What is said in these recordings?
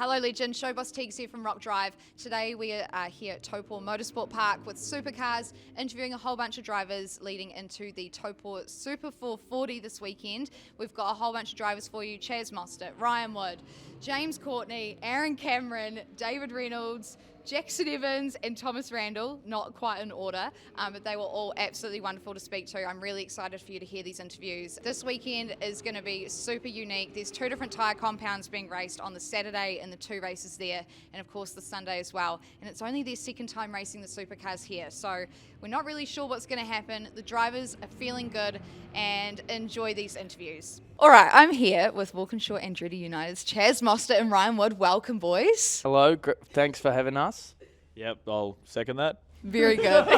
Hello legend, show Boss Tiegs here from Rock Drive. Today we are here at Taupō Motorsport Park with Supercars, interviewing a whole bunch of drivers leading into the Taupō Super 440 this weekend. We've got a whole bunch of drivers for you: Chaz Mostert, Ryan Wood, James Courtney, Aaron Cameron, David Reynolds, Jaxon Evans and Thomas Randle, not quite in order, but they were all absolutely wonderful to speak to. I'm really excited for you to hear these interviews. This weekend is going to be super unique. There's two different tyre compounds being raced on the Saturday and the two races there, and of course the Sunday as well. And it's only their second time racing the Supercars here, so we're not really sure what's going to happen. The drivers are feeling good, and enjoy these interviews. All right, I'm here with Walkinshaw Andretti United's Chaz Mostert and Ryan Wood. Welcome, boys. Hello, thanks for having us. Yep, I'll second that. Very good.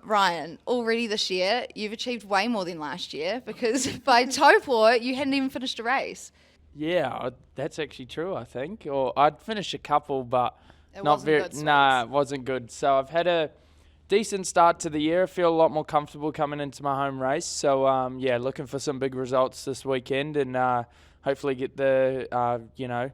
Ryan, already this year, you've achieved way more than last year, because by Taupō, you hadn't even finished a race. Yeah, that's actually true, I think. Or I'd finished a couple, but It not wasn't very. good, Nah, it wasn't good. So I've had a decent start to the year. I feel a lot more comfortable coming into my home race. So yeah, looking for some big results this weekend, and hopefully get the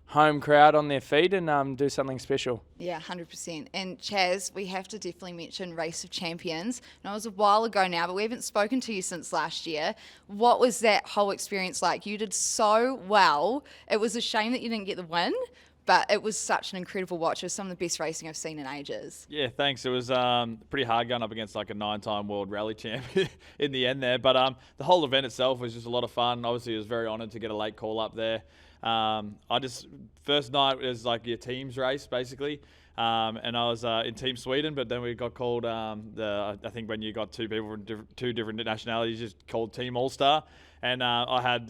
home crowd on their feet and do something special. Yeah, 100%. And Chaz, we have to definitely mention Race of Champions. I know it was a while ago now, but we haven't spoken to you since last year. What was that whole experience like? You did so well. It was a shame that you didn't get the win, but it was such an incredible watch. It was some of the best racing I've seen in ages. Yeah, thanks. It was pretty hard going up against like a 9-time world rally champ in the end there. But the whole event itself was just a lot of fun. Obviously, I was very honoured to get a late call up there. First night was like your team's race basically, and I was in Team Sweden, but then we got called I think when you got two people from two different nationalities, just called Team All Star, and I had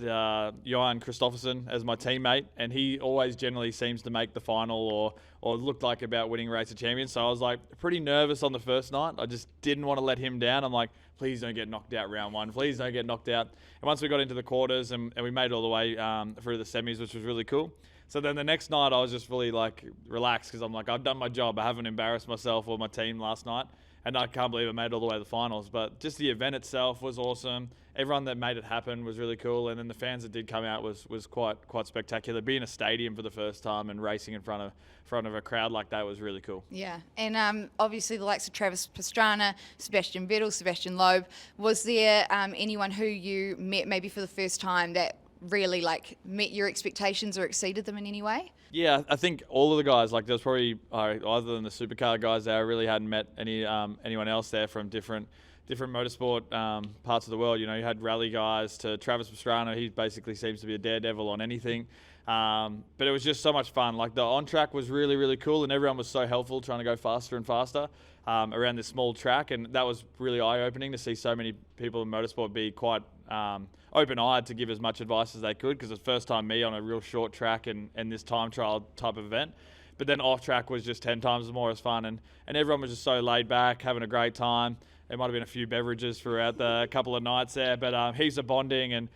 Johan Kristoffersen as my teammate, and he always generally seems to make the final or looked like about winning Race of Champions. So I was like pretty nervous on the first night. I just didn't want to let him down. I'm like, please don't get knocked out round one. Please don't get knocked out. And once we got into the quarters and we made it all the way through the semis, which was really cool. So then the next night I was just really like relaxed, because I'm like, I've done my job. I haven't embarrassed myself or my team last night. And I can't believe I made it all the way to the finals. But just the event itself was awesome. Everyone that made it happen was really cool. And then the fans that did come out was quite spectacular. Being in a stadium for the first time and racing in front of a crowd like that was really cool. Yeah, and obviously the likes of Travis Pastrana, Sebastian Vettel, Sebastian Loeb. Was there anyone who you met maybe for the first time that really like met your expectations or exceeded them in any way? Yeah, I think all of the guys, like there's probably, other than the supercar guys there, I really hadn't met anyone else there from different motorsport parts of the world. You know, you had rally guys to Travis Pastrana. He basically seems to be a daredevil on anything. But it was just so much fun. Like the on-track was really, really cool, and everyone was so helpful trying to go faster and faster around this small track. And that was really eye-opening to see so many people in motorsport be quite open-eyed to give as much advice as they could, because it's the first time me on a real short track and this time trial type of event. But then off-track was just 10 times more as fun, and everyone was just so laid back, having a great time. There might have been a few beverages throughout the couple of nights there, but heaps of bonding, and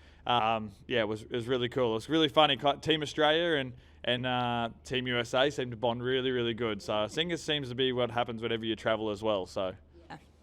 yeah, it was really cool. It was really funny. Team Australia and Team USA seemed to bond really, really good. So I think it seems to be what happens whenever you travel as well. So.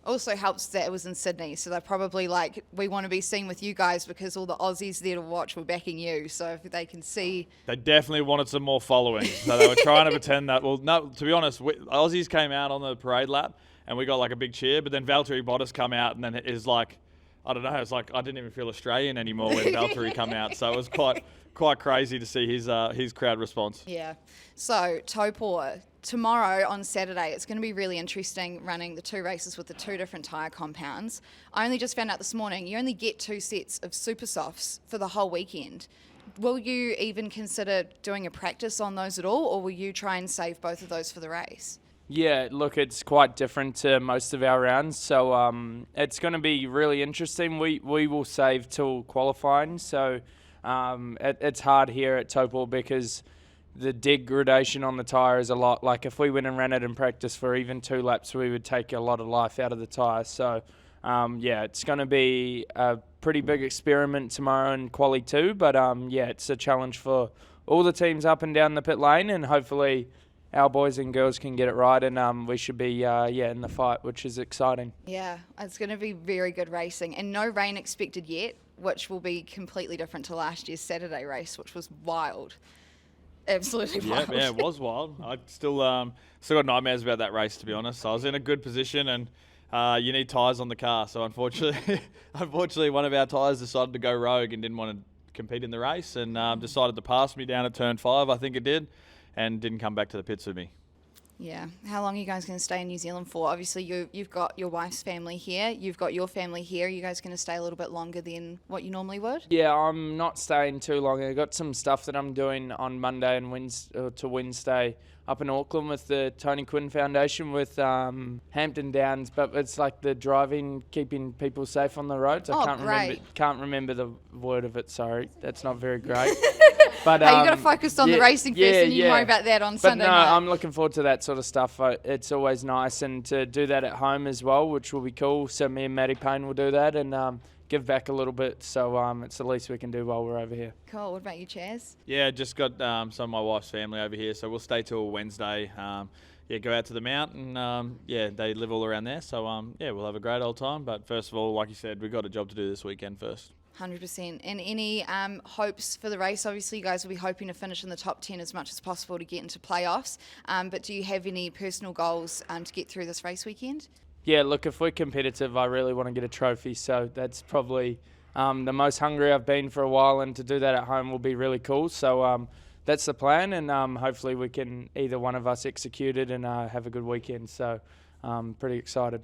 Also helps that it was in Sydney, so they're probably like, we want to be seen with you guys because all the Aussies there to watch were backing you, so if they can see. They definitely wanted some more following, so they were trying to pretend that, well, no, to be honest, Aussies came out on the parade lap and we got like a big cheer, but then Valtteri Bottas come out and then it is like, I don't know, it's like I didn't even feel Australian anymore when Valtteri come out, so it was quite crazy to see his crowd response. Yeah, so Taupō. Tomorrow on Saturday, it's going to be really interesting running the two races with the two different tyre compounds. I only just found out this morning, you only get 2 sets of super softs for the whole weekend. Will you even consider doing a practice on those at all, or will you try and save both of those for the race? Yeah, look, it's quite different to most of our rounds, so it's going to be really interesting. We will save till qualifying, so it's hard here at Taupō because the degradation on the tyre is a lot. Like if we went and ran it in practice for even 2 laps, we would take a lot of life out of the tyre. So yeah, it's going to be a pretty big experiment tomorrow in Quali 2, but yeah, it's a challenge for all the teams up and down the pit lane, and hopefully our boys and girls can get it right, and we should be in the fight, which is exciting. Yeah, it's going to be very good racing, and no rain expected yet, which will be completely different to last year's Saturday race, which was wild. Absolutely Yeah, wild. yeah, it was wild. I still got nightmares about that race, to be honest. I was in a good position, and you need tyres on the car. So unfortunately, one of our tyres decided to go rogue and didn't want to compete in the race, and decided to pass me down at turn 5, I think it did, and didn't come back to the pits with me. Yeah. How long are you guys going to stay in New Zealand for? Obviously, you've got your wife's family here. You've got your family here. Are you guys going to stay a little bit longer than what you normally would? Yeah, I'm not staying too long. I got some stuff that I'm doing on Monday and Wednesday up in Auckland with the Tony Quinn Foundation with Hampton Downs, but it's like the driving, keeping people safe on the roads. I can't remember the word of it. Sorry, that's not very great. But Hey, you got to focus on the racing first, and you can worry about that on Sunday night. I'm looking forward to that sort of stuff. It's always nice, and to do that at home as well, which will be cool. So me and Maddie Payne will do that, and give back a little bit. So it's the least we can do while we're over here. Cool. What about you, Chaz? Yeah, just got some of my wife's family over here, so we'll stay till Wednesday. Go out to the mountain. They live all around there, so we'll have a great old time. But first of all, like you said, we've got a job to do this weekend first. 100%. And any hopes for the race? Obviously, you guys will be hoping to finish in the top 10 as much as possible to get into playoffs. But do you have any personal goals to get through this race weekend? Yeah, look, if we're competitive, I really want to get a trophy. So that's probably the most hungry I've been for a while, and to do that at home will be really cool. So that's the plan, and hopefully we can either one of us execute it and have a good weekend. So pretty excited.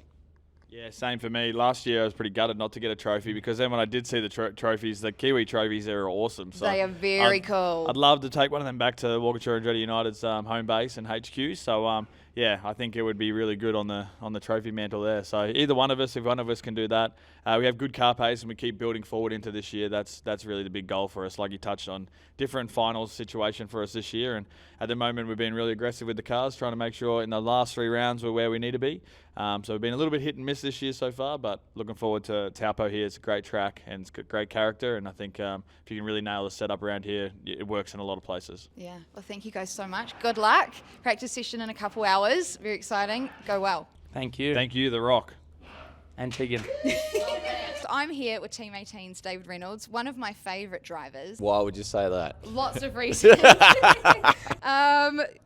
Yeah, same for me. Last year I was pretty gutted not to get a trophy, because then when I did see the trophies, the Kiwi trophies, they were awesome. So they are very cool. I'd love to take one of them back to Walkinshaw Andretti United's home base and HQ. So I think it would be really good on the trophy mantle there. So either one of us, if one of us can do that, we have good car pace and we keep building forward into this year. That's really the big goal for us. Like you touched on, different finals situation for us this year, and at the moment we've been really aggressive with the cars, trying to make sure in the last 3 rounds we're where we need to be. So we've been a little bit hit and miss this year so far, but looking forward to Taupō here. It's a great track and it's got great character, and I think if you can really nail the setup around here, it works in a lot of places. Yeah, well, thank you guys so much. Good luck. Practice session in a couple hours. Very exciting. Go well. Thank you. Thank you, The Rock. And Tegan. So I'm here with Team 18's David Reynolds, one of my favourite drivers. Why would you say that? Lots of reasons.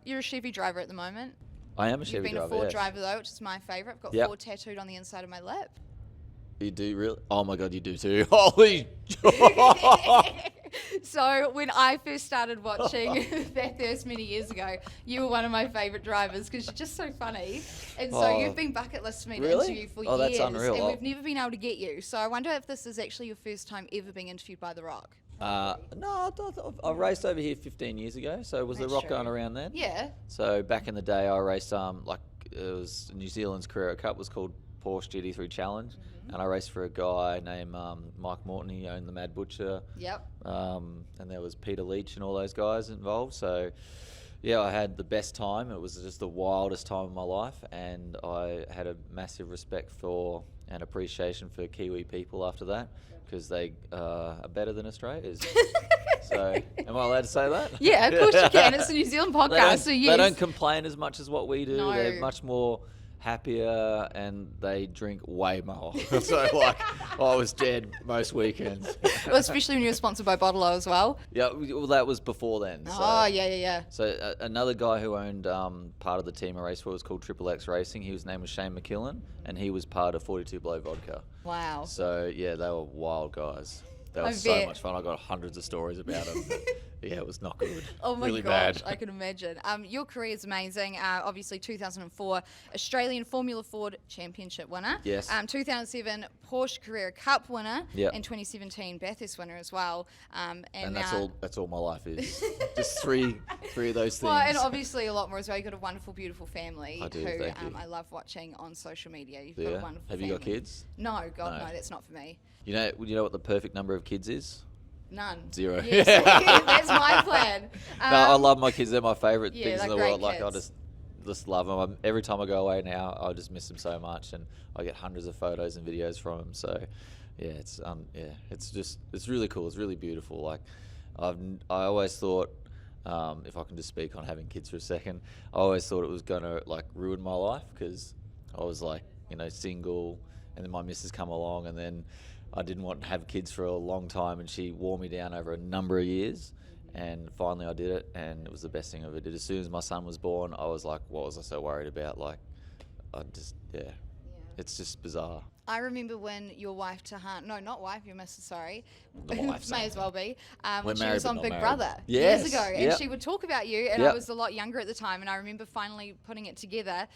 You're a Chevy driver at the moment. I am a Chevy You've been driver, a Ford yes. driver, though, which is my favourite. I've got Yep. Ford tattooed on the inside of my lip. You do really? Oh my God, you do too. Holy. So when I first started watching Bathurst many years ago, you were one of my favourite drivers because you're just so funny. And so Oh. you've been bucket list for me to Really? interview for Oh, years. that's unreal. And we've never been able to get you. So I wonder if this is actually your first time ever being interviewed by The Rock. No, I raced over here 15 years ago. So was That's The Rock true. going around then? Yeah. So back in the day, I raced it was New Zealand's Carrera Cup was called Porsche GT3 Challenge, and I raced for a guy named Mike Morton. He owned the Mad Butcher. Yep. And there was Peter Leach and all those guys involved. So yeah, I had the best time. It was just the wildest time of my life, and I had a massive respect for and appreciation for Kiwi people after that, because they are better than Australians. So, am I allowed to say that? Yeah, of course you can. It's a New Zealand podcast, so yes. They don't complain as much as what we do. No. They're much more happier, and they drink way more. So, like, I was dead most weekends. Well, especially when you were sponsored by Bottle-O as well. Yeah, well, that was before then. So. Oh, yeah. So another guy who owned part of the team I raced for was called Triple X Racing. His name was Shane McKillen, and he was part of 42 Below Vodka. Wow. So yeah, they were wild guys. That I was so bet. much fun. I got hundreds of stories about them. But yeah, it was not good. Oh my really gosh, bad. I can imagine. Your career is amazing. Obviously, 2004 Australian Formula Ford Championship winner. Yes. 2007 Porsche Carrera Cup winner. Yep. And 2017 Bathurst winner as well. And That's all my life is. Just three of those things. Well, and obviously a lot more as well. You've got a wonderful, beautiful family I do, who thank you. I love watching on social media. You've Yeah. got a wonderful Have family. you got kids? No, God, No. no, that's not for me. You know what the perfect number of kids is? None. 0. Yes, that's my plan. No, I love my kids. They're my favourite yeah, things in they're the world. great Like I kids. just love them. Every time I go away now, I just miss them so much, and I get hundreds of photos and videos from them. So, yeah, it's really cool. It's really beautiful. Like I always thought, if I can just speak on having kids for a second, I always thought it was gonna like ruin my life, because I was like, single, and then my missus come along, and then I didn't want to have kids for a long time, and she wore me down over a number of years. And finally I did it, and it was the best thing I ever did. As soon as my son was born, I was like, what was I so worried about? Like, it's just bizarre. I remember when your wife Tahan, no, not wife, your missus, sorry, Not my wife, may as well be, We're when she married, was but on not Big married. Brother Yes, years ago, and yep. she would talk about you, and I Yep. was a lot younger at the time, and I remember finally putting it together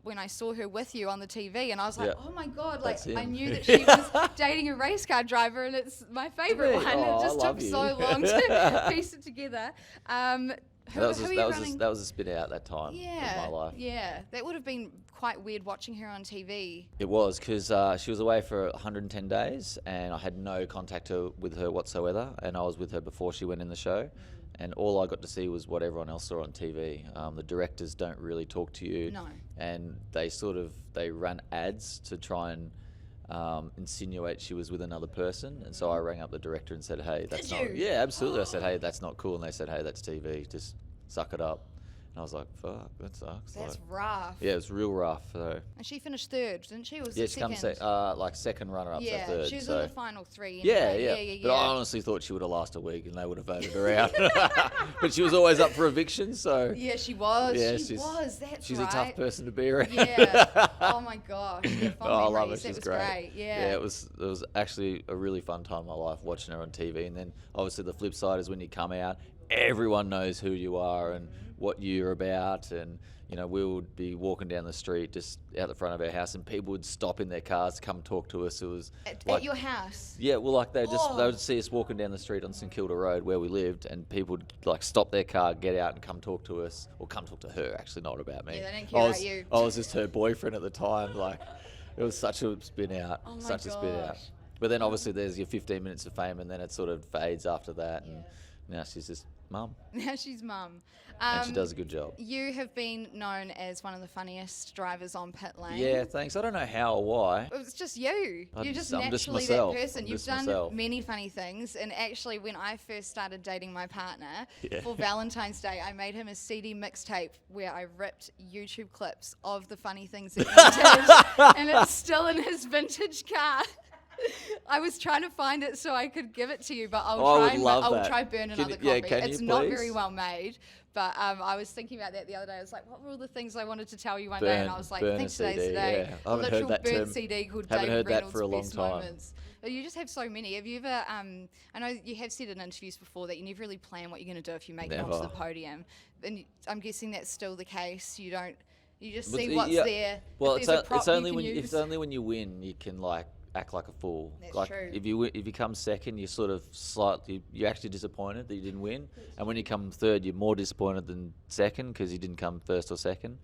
when I saw her with you on the TV, and I was like, Yep. oh my God, like That's I him. knew that she was dating a race car driver, and it's my favourite Really? one. Oh, It I just love took you. so long to piece it together. Who are you running? That was a spin out that time of my life. Yeah, that would have been quite weird watching her on TV. It was, because she was away for 110 days, and I had no contact with her whatsoever, and I was with her before she went in the show, and all I got to see was what everyone else saw on TV. The directors don't really talk to you, No. and they run ads to try and insinuate she was with another person, and so I rang up the director and said, hey, that's Did not... you? Yeah, absolutely. I said, hey, that's not cool, and they said, hey, that's TV, just suck it up. And I was like, fuck, that sucks. That's Like, rough. yeah, it was real rough. So And she finished third, didn't she? Or was yeah, it she comes second? like second runner-up, Yeah, so third. she was so. in the final three. Yeah, Anyway. yeah. But I honestly thought she would have lasted a week and they would have voted her out. But she was always up for eviction, so Yeah, she was. Yeah, she was. That's she's right. a tough person to be around. Yeah. Oh my gosh. Yeah, fond Oh, I love her. memories. That She's was great. Yeah. it was actually a really fun time in my life watching her on TV. And then obviously the flip side is when you come out, everyone knows who you are and what you're about. And you know, we would be walking down the street just out the front of our house, and people would stop in their cars to come talk to us. It was At your house. yeah, well, like they Oh. would see us walking down the street on St Kilda Road where we lived, and people would like stop their car, get out, and come talk to us, or come talk to her. Actually, not about me. Yeah, they didn't care about you. I was just her boyfriend at the time. Like, it was such a spin out, Oh my such a spin out. gosh. But then obviously there's your 15 minutes of fame, and then it sort of fades after that, and now she's just mum, Now she's mum. and she does a good job. You have been known as one of the funniest drivers on pit lane. Yeah, thanks. I don't know how or why. It's just you. I'm You're just- just I'm just naturally myself. that person. I'm You've just done myself. many funny things. And actually, when I first started dating my partner Yeah. for Valentine's Day, I made him a CD mixtape where I ripped YouTube clips of the funny things that he did. And it's still in his vintage car. I was trying to find it so I could give it to you, but Oh, I would love I'll that. try burn Can another you- yeah, copy. can It's you not please? very well made, but I was thinking about that the other day. I was like, what were all the things I wanted to tell you one day? And I was like, I burn think a today's CD, the day. yeah. I A haven't heard literal that burnt term. CD called Haven't Dave heard that Reynolds' for a long Best time. Moments. But you just have so many. Have you ever, I know you have said in interviews before that you never really plan what you're going to do if you make it onto the Never. podium. And I'm guessing that's still the case. You just But see what's yeah, there. Well, If it's, there's a prop it's only you when can it's use. only when you win you can like act like a fool. That's like true. if you come second, you're sort of slightly you're actually disappointed that you didn't win, and when you come third, you're more disappointed than second because you didn't come first or second.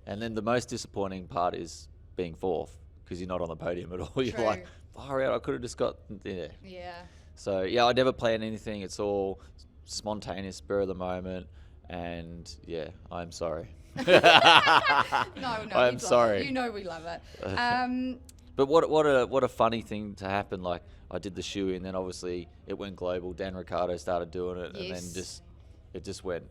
And then the most disappointing part is being fourth because you're not on the podium at all. You're True. like, far out. I could have just got Yeah. So yeah, I never plan anything. It's all spontaneous, spur of the moment, and yeah, I'm sorry. No, I'm we'd love it. sorry. You know we love it. But what a funny thing to happen. Like I did the shoe in, then obviously it went global. Dan Ricciardo started doing it, and Yes. then it just went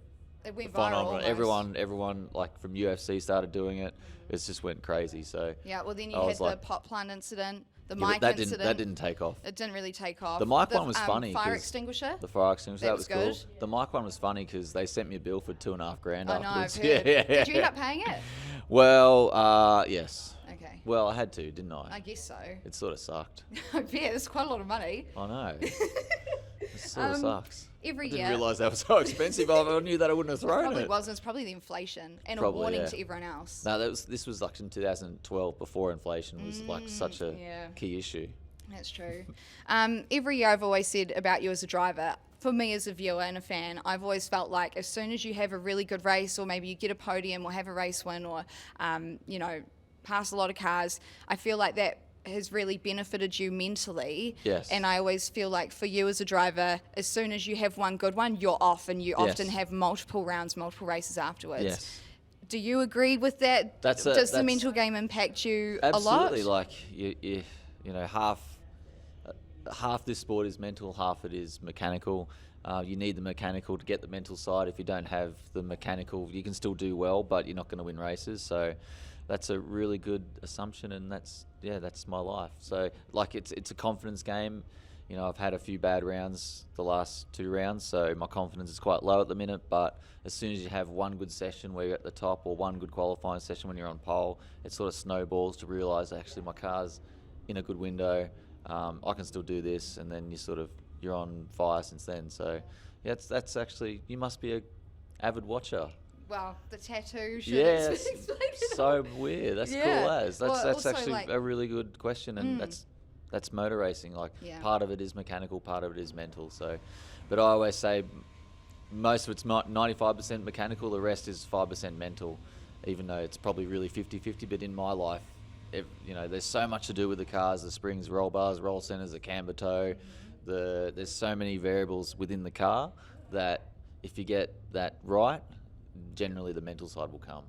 It went viral. phenomenal. Almost. Everyone like from UFC started doing it. It just went crazy. So Yeah, well then you I had was the like- pot plant incident, the yeah, but mic that incident. didn't take off. It didn't really take off. The mic one was funny Fire 'cause extinguisher. The fire extinguisher, That that was was cool. good. The mic one was funny because they sent me a bill for $2,500 I know, I've afterwards. heard. Yeah. Did you end up paying it? Well, yes. Okay. Well, I had to, didn't I? I guess so. It sort of sucked. I bet it's quite a lot of money. I know. It sort of sucks. Every I didn't year. realise that was so expensive. I knew that I wouldn't have thrown Probably it. wasn't. It's probably the inflation and Probably, a warning yeah. to everyone else. No, this was like in 2012, before inflation was like such a yeah. key issue. That's true. Every year I've always said about you as a driver, for me as a viewer and a fan, I've always felt like as soon as you have a really good race, or maybe you get a podium or have a race win, or, pass a lot of cars, I feel like that has really benefited you mentally. Yes. And I always feel like for you as a driver, as soon as you have one good one, you're off, and you often Yes. have multiple rounds, multiple races afterwards. Yes. Do you agree with that? Does the that's- mental game impact you a lot? Absolutely. Like you know, half this sport is mental, half it is mechanical. You need the mechanical to get the mental side. If you don't have the mechanical, you can still do well, but you're not going to win races. So that's a really good assumption, and that's my life. So like it's a confidence game. You know, I've had a few bad rounds the last 2 rounds, so my confidence is quite low at the minute. But as soon as you have one good session where you're at the top, or one good qualifying session when you're on pole, it sort of snowballs to realise actually my car's in a good window. I can still do this, and then you're on fire since then. So yeah, that's actually, you must be a avid watcher. Well, the tattoo should Yeah, explain it so all. weird. That's Yeah. cool as. That's Well, also, actually like- a really good question, and that's motor racing. Like, Yeah. part of it is mechanical, part of it is mental. So, but I always say most of it's 95% mechanical, the rest is 5% mental, even though it's probably really 50-50. But in my life, there's so much to do with the cars: the springs, roll bars, roll centers, the camber toe. There's so many variables within the car that if you get that right, generally the mental side will come.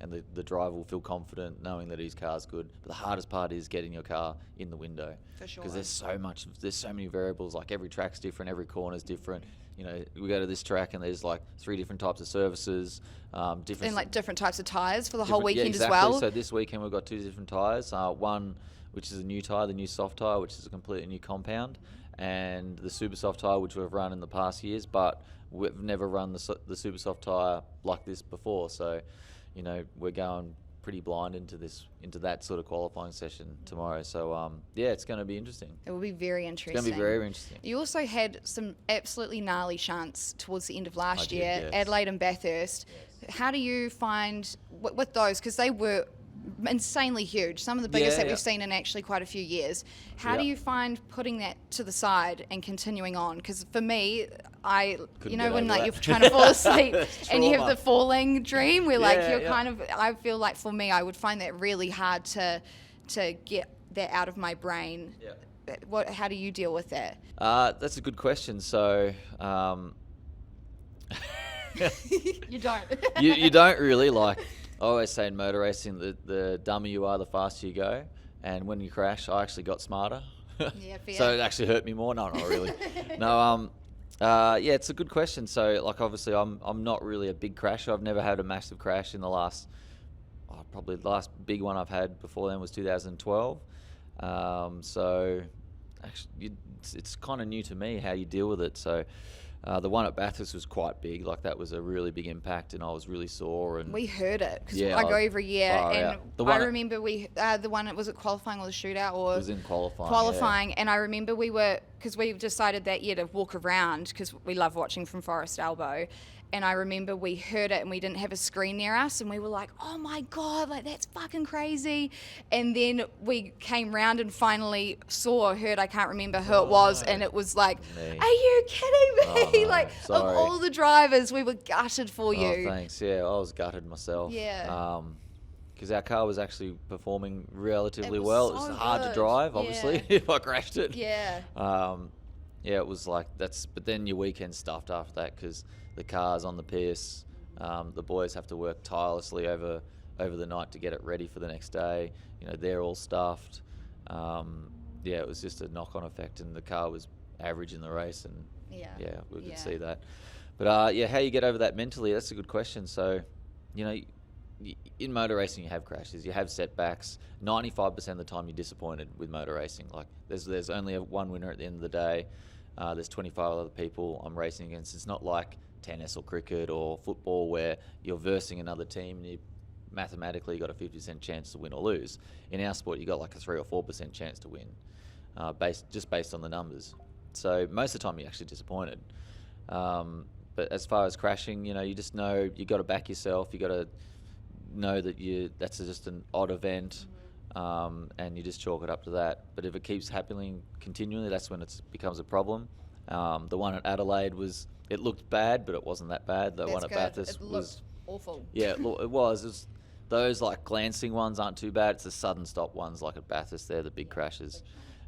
And the driver will feel confident knowing that his car's good. But the hardest part is getting your car in the window. For sure. Because there's so many variables. Like, every track's different, every corner's different. You know, we go to this track and there's like 3 different types of services, different. And like different types of tyres for the whole different- yeah, weekend exactly. as well. So this weekend we've got 2 different tyres. One which is a new tyre, the new soft tyre, which is a completely new compound, and the super soft tyre, which we've run in the past years, but we've never run the super soft tyre like this before. So, you know, we're going pretty blind into that sort of qualifying session tomorrow. So yeah, it's going to be interesting. It will be very interesting. It's going to be very interesting. You also had some absolutely gnarly shunts towards the end of last did, year, yes. Adelaide and Bathurst. How do you find with those, because they were insanely huge, some of the biggest Yeah, that yeah. we've seen in actually quite a few years. How do Yeah. you find putting that to the side and continuing on? Because for me, Couldn't you know, get when over like that. you're trying to fall asleep and you have Trauma. the falling dream where like Yeah, you're yeah. kind of, I feel like for me, I would find that really hard to get that out of my brain. Yeah. How do you deal with that? That's a good question. So You don't. you don't really, like, I always say in motor racing, the dumber you are, the faster you go. And when you crash, I actually got smarter. Yeah, fair. So it actually hurt me more. No, not really. No, yeah, it's a good question. So, like, obviously, I'm not really a big crasher. I've never had a massive crash in the last, probably the last big one I've had before then was 2012. So, actually, it's kind of new to me how you deal with it. So, the one at Bathurst was quite big. Like, that was a really big impact, and I was really sore. And We heard it because Yeah, I go every year, far and out. The I one at- remember the one, was it qualifying or the shootout or it was in qualifying. qualifying? And I remember because we decided that year to walk around because we love watching from Forest Elbow. And I remember we heard it and we didn't have a screen near us, and we were like, oh my God, like that's fucking crazy. And then we came round and finally saw or heard, I can't remember who it was, and it was like, Me. are you kidding me? Oh, no, Like, of sorry. all the drivers, we were gutted for Oh, you. thanks. Yeah, I was gutted myself. Yeah. Because our car was actually performing relatively was well. It so was hard to good. drive, obviously, Yeah. if I crashed it. Yeah. Yeah, it was like but then your weekend's stuffed after that because the car's on the piss. The boys have to work tirelessly over the night to get it ready for the next day. You know, they're all stuffed. Yeah, it was just a knock-on effect, and the car was average in the race, and Yeah. we could Yeah. see that. But yeah, how you get over that mentally, that's a good question. So, you know, in motor racing you have crashes, you have setbacks. 95% of the time you're disappointed with motor racing. Like, there's only one winner at the end of the day. There's 25 other people I'm racing against. It's not like tennis or cricket or football where you're versing another team and you mathematically got a 50% chance to win or lose. In our sport, you got like a 3 or 4% chance to win, based on the numbers. So most of the time you're actually disappointed. But as far as crashing, you know, you just know you got to back yourself. You got to know that that's just an odd event. And you just chalk it up to that. But if it keeps happening continually, that's when it becomes a problem. The one at Adelaide it looked bad, but it wasn't that bad. The one at Bathurst It was, looked awful. yeah, it was. Those like glancing ones aren't too bad. It's the sudden stop ones like at Bathurst. They're the big crashes.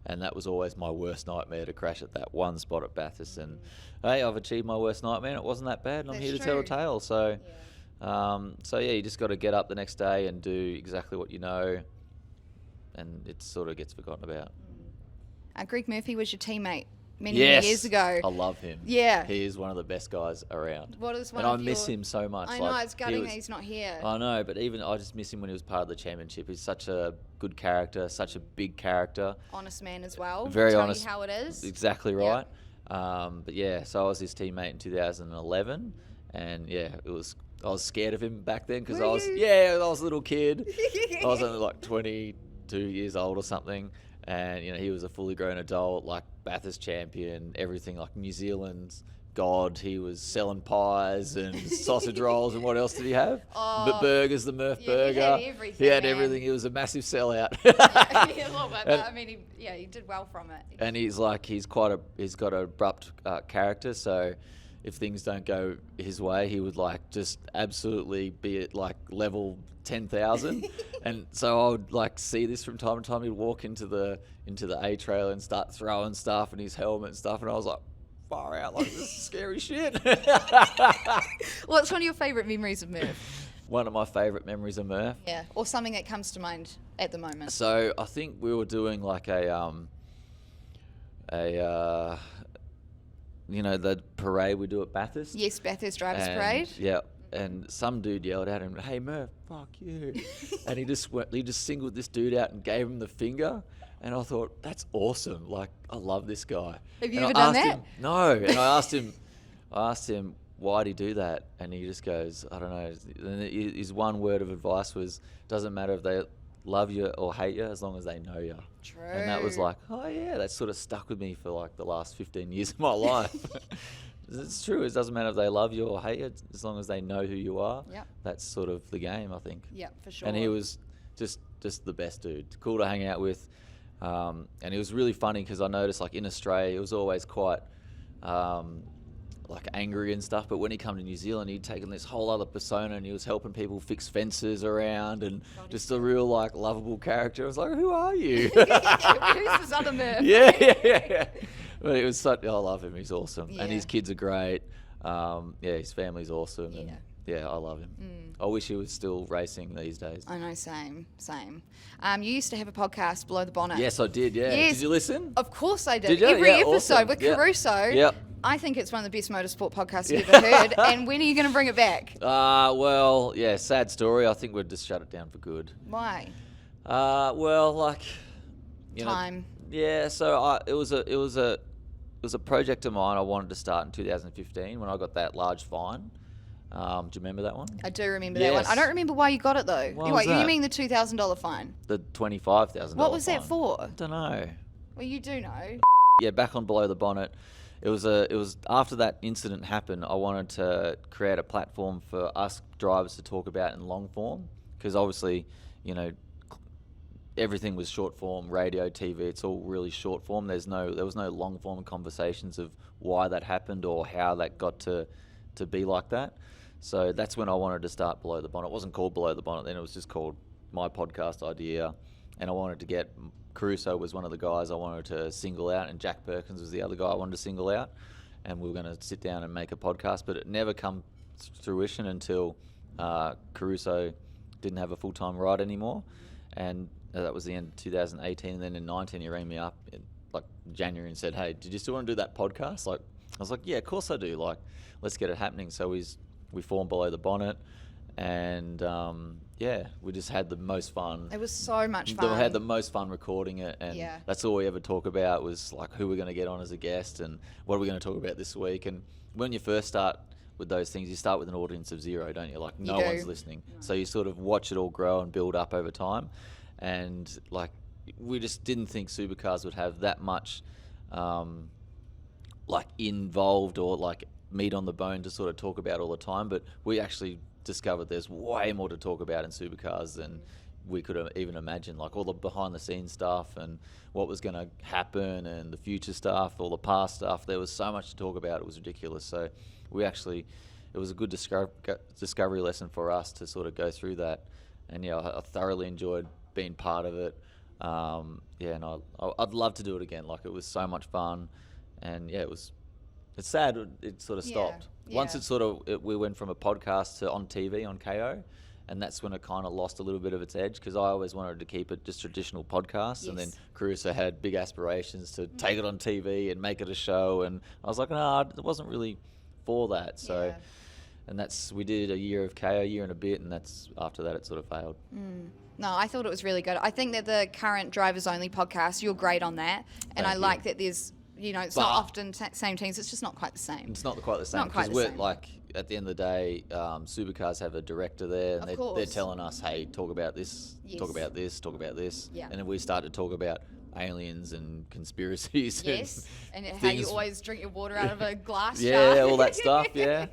And that was always my worst nightmare, to crash at that one spot at Bathurst. And hey, I've achieved my worst nightmare. It wasn't that bad, and I'm That's here to tell a true. tale. So, so yeah, you just got to get up the next day and do exactly what you know, and it sort of gets forgotten about. Greg Murphy was your teammate many Yes, years ago. I love him. Yeah. He is one of the best guys around. What is one and of I miss your- him so much. I Like, know, it's gutting he that he's not here. I know, but even I just miss him when he was part of the championship. He's such a good character, such a big character. Honest man as well. Very Tell honest. you how it is. Exactly Yeah. right. But yeah, so I was his teammate in 2011, and yeah, I was scared of him back then because Were I was you? I was a little kid. I was only like 22 years old or something, and he was a fully grown adult, like Bathurst champion, everything, like New Zealand's god. He was selling pies and sausage rolls, and what else did he have? Oh, Burgers, the Murph yeah, Burger. he had everything, He had man. everything. He was a massive sellout. Yeah, a little bit, but I mean, he did well from it. And he's got an abrupt character, so if things don't go his way, he would like just absolutely be at like level 10,000. And so I would like see this from time to time. He'd walk into the A trailer and start throwing stuff and his helmet and stuff, and I was like, far out, like, this is scary shit. What's one of your favourite memories of Murph? One of my favourite memories of Murph. Yeah, or something that comes to mind at the moment. So I think we were doing like the parade we do at Bathurst. Yes, Bathurst Drivers And, Parade. Yeah, and some dude yelled at him, "Hey Murph, fuck you!" And he just singled this dude out and gave him the finger. And I thought, that's awesome. Like, I love this guy. Have you And ever I done asked that? him- no. And I asked him, why'd he do that? And he just goes, I don't know. And his one word of advice was, doesn't matter if they love you or hate you, as long as they know you. True. And that was like, oh yeah, that sort of stuck with me for like the last 15 years of my life. It's true. It doesn't matter if they love you or hate you, as long as they know who you are. Yep. That's sort of the game, I think. Yep, for sure. And he was just the best dude. Cool to hang out with. And it was really funny because I noticed, like, in Australia, it was always quite like angry and stuff. But when he came to New Zealand, he'd taken this whole other persona, and he was helping people fix fences around, and just a real like lovable character. I was like, who are you? Who's this other Murph? yeah. But it was such. I love him. He's awesome, Yeah. and his kids are great. His family's awesome. And yeah, I love him. I wish he was still racing these days. I know, same. You used to have a podcast, Below the Bonnet. Yes, I did. Yeah. Yes. Did you listen? Of course I did. Did you? Every Yeah, episode awesome. with Yeah. Caruso. Yep. I think it's one of the best motorsport podcasts you've ever heard. And when are you going to bring it back? Well, yeah, sad story. I think we'd just shut it down for good. Why? Well, like, Time. Yeah, so it was a project of mine I wanted to start in 2015 when I got that large fine. Do you remember that one? I do remember that one. Yes. I don't remember why you got it though. Why was You that? mean the $2,000 fine? The $25,000. What was that fine. for? I don't know. Well, you do know. Yeah, back on Below the Bonnet. It was after that incident happened, I wanted to create a platform for us drivers to talk about in long form, because obviously, everything was short form, radio, TV. It's all really short form. There was no long form conversations of why that happened or how that got to be like that. So that's when I wanted to start Below the Bonnet. It wasn't called Below the Bonnet then. It was just called My Podcast Idea. And I wanted to get Caruso was one of the guys I wanted to single out, and Jack Perkins was the other guy I wanted to single out. And we were going to sit down and make a podcast, but it never come to fruition until Caruso didn't have a full-time ride anymore. And that was the end of 2018. And then in 19, he rang me up in like January and said, "Hey, did you still want to do that podcast?" Like, I was like, "Yeah, of course I do. Like, let's get it happening." So we formed Below the Bonnet, and we just had the most fun. It was so much fun. We had the most fun recording it, and Yeah. that's all we ever talk about was like who we're going to get on as a guest and what are we going to talk about this week. And when you first start with those things, you start with an audience of 0, don't you? Like no do. one's listening, so you sort of watch it all grow and build up over time. And like we just didn't think Supercars would have that much like involved or like meat on the bone to sort of talk about all the time, but we actually discovered there's way more to talk about in Supercars than we could even imagine, like all the behind the scenes stuff and what was going to happen and the future stuff, all the past stuff. There was so much to talk about, it was ridiculous. So it was a good discovery lesson for us to sort of go through that. And yeah, I thoroughly enjoyed being part of it. And I'd love to do it again. Like it was so much fun. And yeah, it's sad it sort of stopped. Yeah. Once we went from a podcast to on TV on KO, And that's when it kind of lost a little bit of its edge, because I always wanted to keep it just traditional podcasts. And then Caruso had big aspirations to take it on TV and make it a show. And I was like, no, it wasn't really for that. So, and we did a year of KO, a year and a bit, and after that it sort of failed. No, I thought it was really good. I think that the current Drivers Only podcast, you're great on that. And I like that there's, it's not often same teams. It's just not quite the same. It's not quite the same. Because we're like, at the end of the day, Supercars have a director there, and they're telling us, hey, talk about this, talk about this, talk about this. Yeah. And then we start to talk about aliens and conspiracies. Yes, and how you always drink your water out of a glass jar. Yeah, all that stuff, yeah.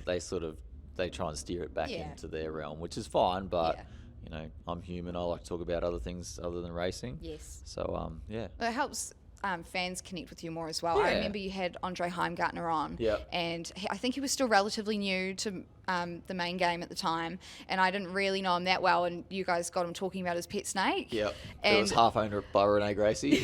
They try and steer it back into their realm, which is fine, but... I'm human. I like to talk about other things other than racing. Yes. So, yeah. It helps fans connect with you more as well. I remember you had Andre Heimgartner on. Yep. And I think he was still relatively new to the main game at the time. And I didn't really know him that well. And you guys got him talking about his pet snake. Yep. It was half owned by Renee Gracie.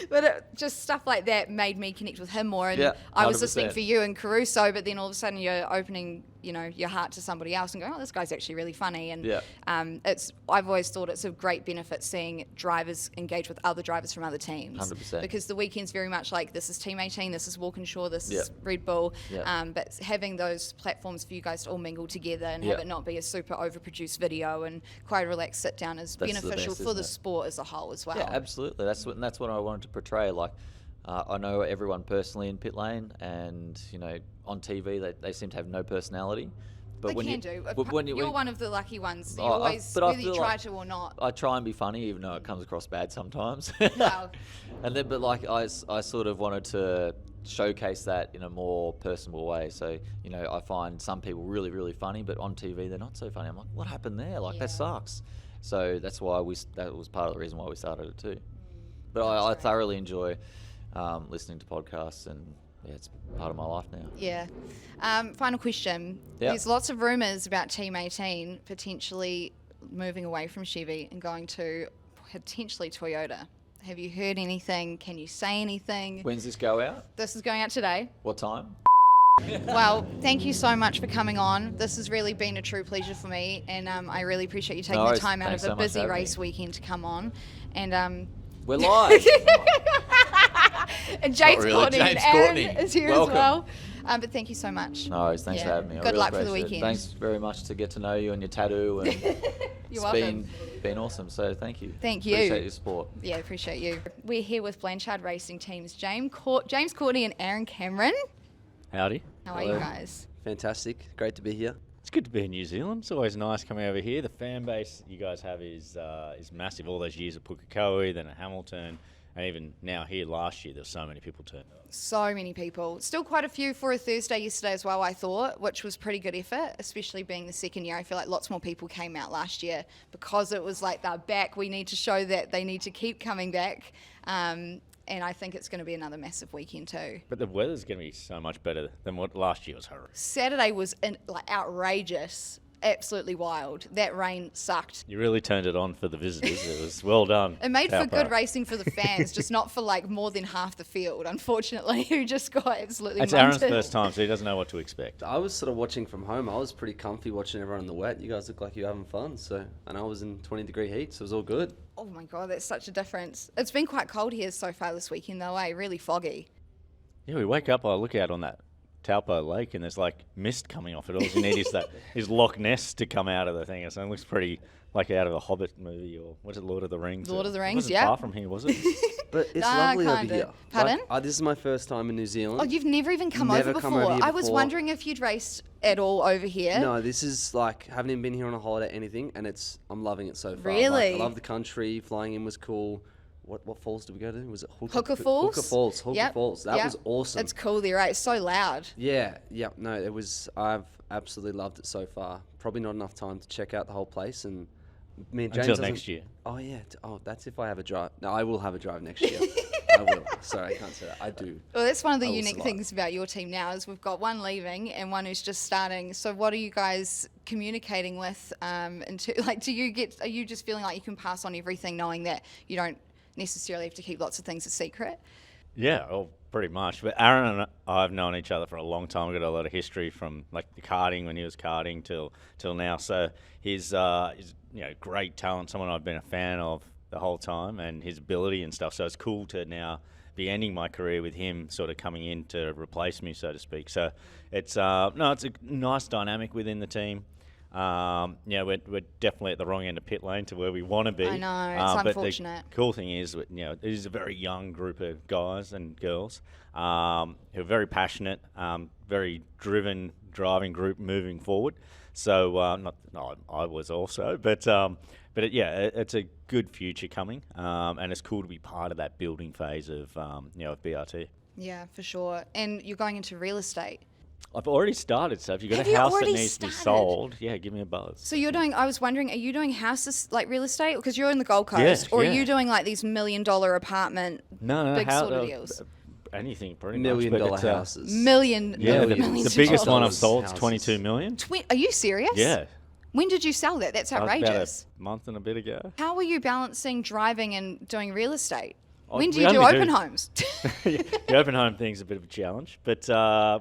But just stuff like that made me connect with him more. And I was listening for you and Caruso, but then all of a sudden you're opening your heart to somebody else and going, oh, this guy's actually really funny. And I've always thought it's a great benefit seeing drivers engage with other drivers from other teams. 100%. Because the weekend's very much like, this is Team 18, this is Walkinshaw, this is Red Bull. But having those platforms for you guys to all mingle together and have it not be a super overproduced video and quite a relaxed sit down is beneficial for the sport as a whole as well. Yeah, absolutely. That's what I wanted to portray. Like, I know everyone personally in pit lane, and on TV they seem to have no personality. But you're one of the lucky ones. You always, whether you try to or not. I try and be funny, even though it comes across bad sometimes. Wow. I sort of wanted to showcase that in a more personable way. So, I find some people really, really funny, but on TV they're not so funny. I'm like, what happened there? Like, that sucks. So that's why that was part of the reason why we started it too. But I thoroughly enjoy listening to podcasts, and it's part of my life now. Yeah. Final question. There's lots of rumours about Team 18 potentially moving away from Chevy and going to potentially Toyota. Have you heard anything? Can you say anything? When's this go out? This is going out today. What time? Well, thank you so much for coming on. This has really been a true pleasure for me, and I really appreciate you taking the time out of a busy race weekend to come on. And we're live. And James Courtney and Aaron is here Welcome. as well. But thank you so much. No worries. Thanks for having me. Good luck for the weekend. Thanks very much to get to know you and your tattoo. And You're welcome. Been awesome. So thank you. Thank you. Appreciate your support. Yeah, appreciate you. We're here with Blanchard Racing teams James Courtney and Aaron Cameron. Howdy. How are you guys? Fantastic. Great to be here. It's good to be in New Zealand. It's always nice coming over here. The fan base you guys have is massive. All those years at Pukekohe, then at Hamilton, and even now here last year, there's so many people turned up. So many people. Still quite a few for a Thursday yesterday as well, I thought, which was pretty good effort, especially being the second year. I feel like lots more people came out last year because it was like they're back. We need to show that they need to keep coming back. And I think it's going to be another massive weekend too. But the weather's going to be so much better than what last year was horrific. Saturday was outrageous. Absolutely wild. That rain sucked. You really turned it on for the visitors. It was well done. It made for good racing for the fans, just not for more than half the field, unfortunately, who just got absolutely It's munted. Aaron's first time, so he doesn't know what to expect. I was sort of watching from home. I was pretty comfy watching everyone in the wet. You guys look like you're having fun. And I was in 20-degree heat, so it was all good. Oh my God, that's such a difference. It's been quite cold here so far this weekend though, really foggy. Yeah, we wake up, I look out on that Taupō Lake, and there's mist coming off it. All you need is Loch Ness to come out of the thing. So it looks pretty like out of a Hobbit movie, or was it Lord of the Rings? Lord of the Rings, wasn't far from here, was it? But it's lovely over kinda. here. Pardon? This is my first time in New Zealand. Oh, you've never even come Never over come before? over here I was before. wondering if you'd raced at all over here. No, this is haven't even been here on a holiday or anything, and I'm loving it so far. Really? I love the country. Flying in was cool. What falls did we go to? Was it Hooker Falls? Hooker Falls. Hooker Falls. That was awesome. It's cool there, right? It's so loud. Yeah. No, it was. I've absolutely loved it so far. Probably not enough time to check out the whole place, and me and James Until next year. Oh yeah. That's if I have a drive. No, I will have a drive next year. I will. Sorry, I can't say that. I do. Well, that's one of the I will unique survive. things about your team now is we've got one leaving and one who's just starting. So what are you guys communicating with? Are you just feeling like you can pass on everything, knowing that you don't necessarily have to keep lots of things a secret? Yeah, well, pretty much. But Aaron and I have known each other for a long time. We've got a lot of history from like the karting when he was karting till now. So he's great talent, someone I've been a fan of the whole time, and his ability and stuff. So it's cool to now be ending my career with him sort of coming in to replace me, so to speak. So it's it's a nice dynamic within the team. We're definitely at the wrong end of pit lane to where we want to be. I know, it's unfortunate. But the cool thing is, it is a very young group of guys and girls who are very passionate, very driven driving group moving forward. So I was also, but it's a good future coming, and it's cool to be part of that building phase of of BRT. Yeah, for sure. And you're going into real estate. I've already started, so if you've got Have a you house that already needs to be started? sold, give me a buzz. So I was wondering, are you doing houses like real estate? Because you're in the Gold Coast. Or are yeah. you doing like these $1 million apartment, No, big sort of deals? Anything pretty $1 much. million but it's, houses. Million. Yeah, millions the of biggest one I've dollars. sold is Houses. 22 million. Are you serious? Yeah. When did you sell that? That's About outrageous. a month and a bit ago. How were you balancing driving and doing real estate? Oh, When do we you do only open do- homes? The open home thing's a bit of a challenge, but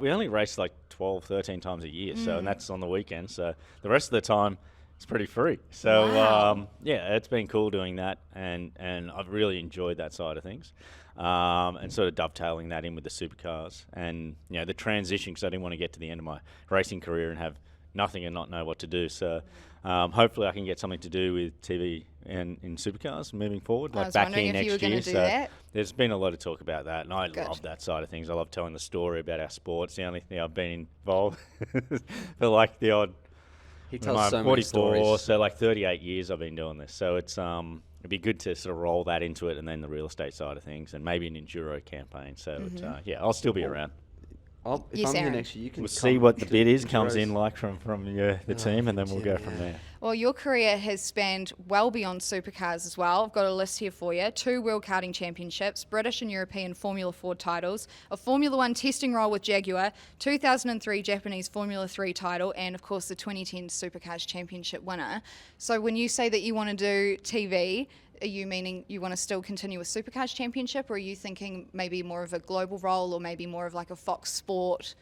we only race like 12, 13 times a year, so and that's on the weekend. So the rest of the time, it's pretty free. So Wow. it's been cool doing that, and I've really enjoyed that side of things, and sort of dovetailing that in with the supercars and the transition, because I didn't want to get to the end of my racing career and have nothing and not know what to do. So hopefully I can get something to do with TV and in supercars moving forward, I like was back wondering here if you were next year. gonna do So that. there's been a lot of talk about that, and I Good. love that side of things. I love telling the story about our sport. It's the only thing I've been involved for like the odd. He I'm tells so many 44, stories. so like 38 years I've been doing this. So it's it'd be good to sort of roll that into it, and then the real estate side of things, and maybe an enduro campaign. So I'll still be around. If Yes, I'm here Aaron. next year, you can We'll come see what the to bid is comes Heroes. in like from the team, and then we'll go from yeah. there. Well, your career has spanned well beyond supercars as well. I've got a list here for you. 2 World Karting Championships, British and European Formula 4 titles, a Formula 1 testing role with Jaguar, 2003 Japanese Formula 3 title, and of course the 2010 Supercars Championship winner. So when you say that you want to do TV, are you meaning you want to still continue with Supercars Championship, or are you thinking maybe more of a global role, or maybe more of like a Fox Sport?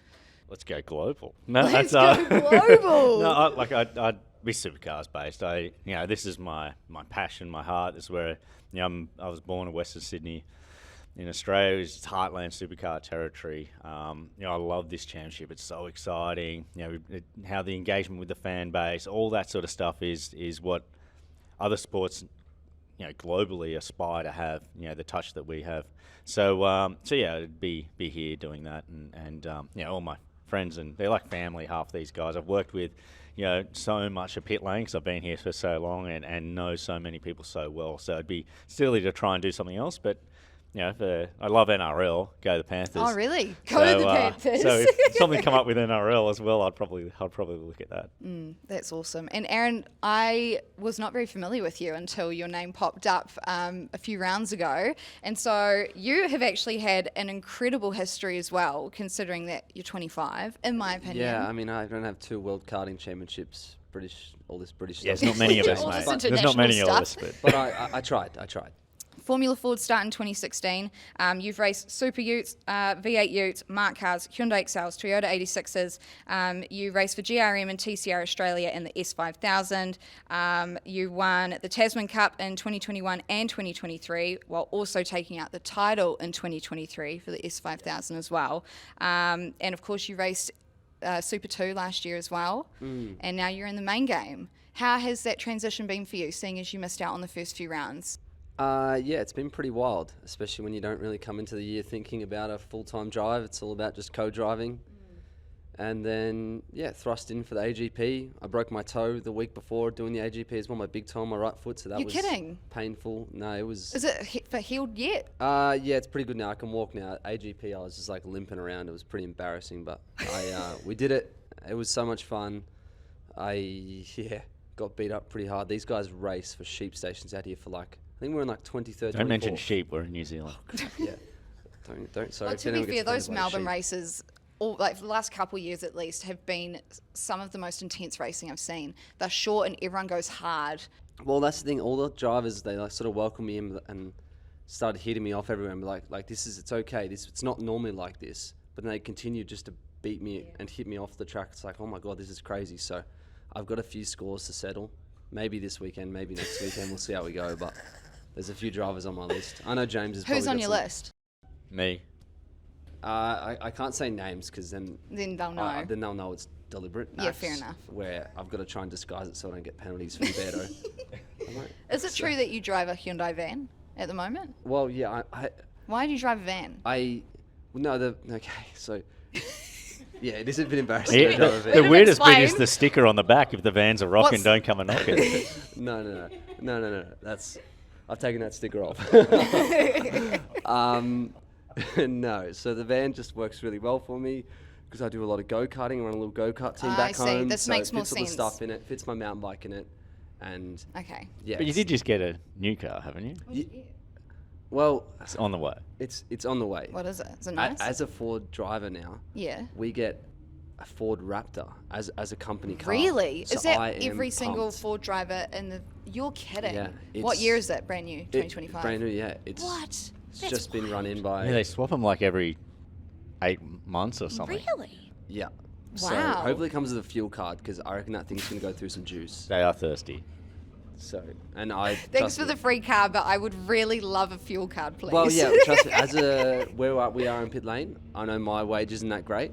Let's go global. No, Let's that's, go global. No, I'd be supercars based. This is my passion, my heart. This is where I was born in Western Sydney, in Australia. It's heartland supercar territory. I love this championship. It's so exciting. How the engagement with the fan base, all that sort of stuff is what other sports globally aspire to have, the touch that we have. So it'd be here doing that, and all my friends, and they're like family, half these guys. I've worked with, so much of pit lane because I've been here for so long and know so many people so well. So it'd be silly to try and do something else, but I love NRL. Go the Panthers. Oh, really? Go the Panthers. So if something come up with NRL as well, I'd probably look at that. That's awesome. And Aaron, I was not very familiar with you until your name popped up a few rounds ago. And so you have actually had an incredible history as well, considering that you're 25, in my opinion. Yeah, I mean, I don't have 2 World Karting Championships, all this British Yeah, stuff. there's not many of us, All this mate. There's not many of international us, stuff. but But I tried. Formula Ford start in 2016. You've raced Super Utes, V8 Utes, Mark Cars, Hyundai Excels, Toyota 86s. You raced for GRM and TCR Australia in the S5000. You won the Tasman Cup in 2021 and 2023, while also taking out the title in 2023 for the S5000 as well. And of course, you raced Super 2 last year as well. And now you're in the main game. How has that transition been for you, seeing as you missed out on the first few rounds? It's been pretty wild, especially when you don't really come into the year thinking about a full-time drive. It's all about just co-driving. And then, thrust in for the AGP. I broke my toe the week before doing the AGP as well, my big toe on my right foot, so that You're was kidding? painful. No, it was... Is it healed yet? It's pretty good now. I can walk now. AGP, I was just like limping around. It was pretty embarrassing, but we did it. It was so much fun. Got beat up pretty hard. These guys race for sheep stations out here for like... I think we're in like 23rd, don't mention 24th. sheep. We're in New Zealand. Yeah. Don't. Sorry. Well, if to be anyone fair, gets those offended by Melbourne sheep. races, for the last couple of years at least, have been some of the most intense racing I've seen. They're short and everyone goes hard. Well, that's the thing. All the drivers, they like sort of welcome me in and started hitting me off everywhere and be like it's okay. It's not normally like this. But then they continued just to beat me and hit me off the track. It's like, oh my God, this is crazy. So I've got a few scores to settle. Maybe this weekend, maybe next weekend. We'll see how we go. But there's a few drivers on my list. I know James is probably Who's on your list? Me. I can't say names because then they'll know. Then they'll know it's deliberate. Yeah, fair enough. Where I've got to try and disguise it so I don't get penalties for Beto. Is it true that you drive a Hyundai van at the moment? Well, yeah. Why do you drive a van? So yeah, it is a bit embarrassing. to drive a van. The weirdest bit is explain. the sticker on the back. If the vans are rocking, What's- don't come and knock it. No. I've taken that sticker off. No, so the van just works really well for me because I do a lot of go-karting. I run a little go-kart team I back see. home. This so makes it more fits all the sense. stuff in it, fits my mountain bike in it, and Okay. yeah. But you did just get a new car, haven't you? Well, It's on the way. it's on the way. What is it? Is it nice? As a Ford driver now, Yeah. we get a Ford Raptor as a company car. Really? So Is that I am every single pumped. Ford driver in the... You're kidding. Yeah, What it's- year is it? Brand new? 2025? Brand new, yeah. It's What? It's That's just been run in by. Yeah, they swap them like every 8 months or something. Really? Yeah. So Wow. hopefully it comes with a fuel card because I reckon that thing's going to go through some juice. They are thirsty. So, and I. Thanks trust for me- the free car, but I would really love a fuel card, please. Well, yeah, trust me. Where we are in pit lane, I know my wage isn't that great.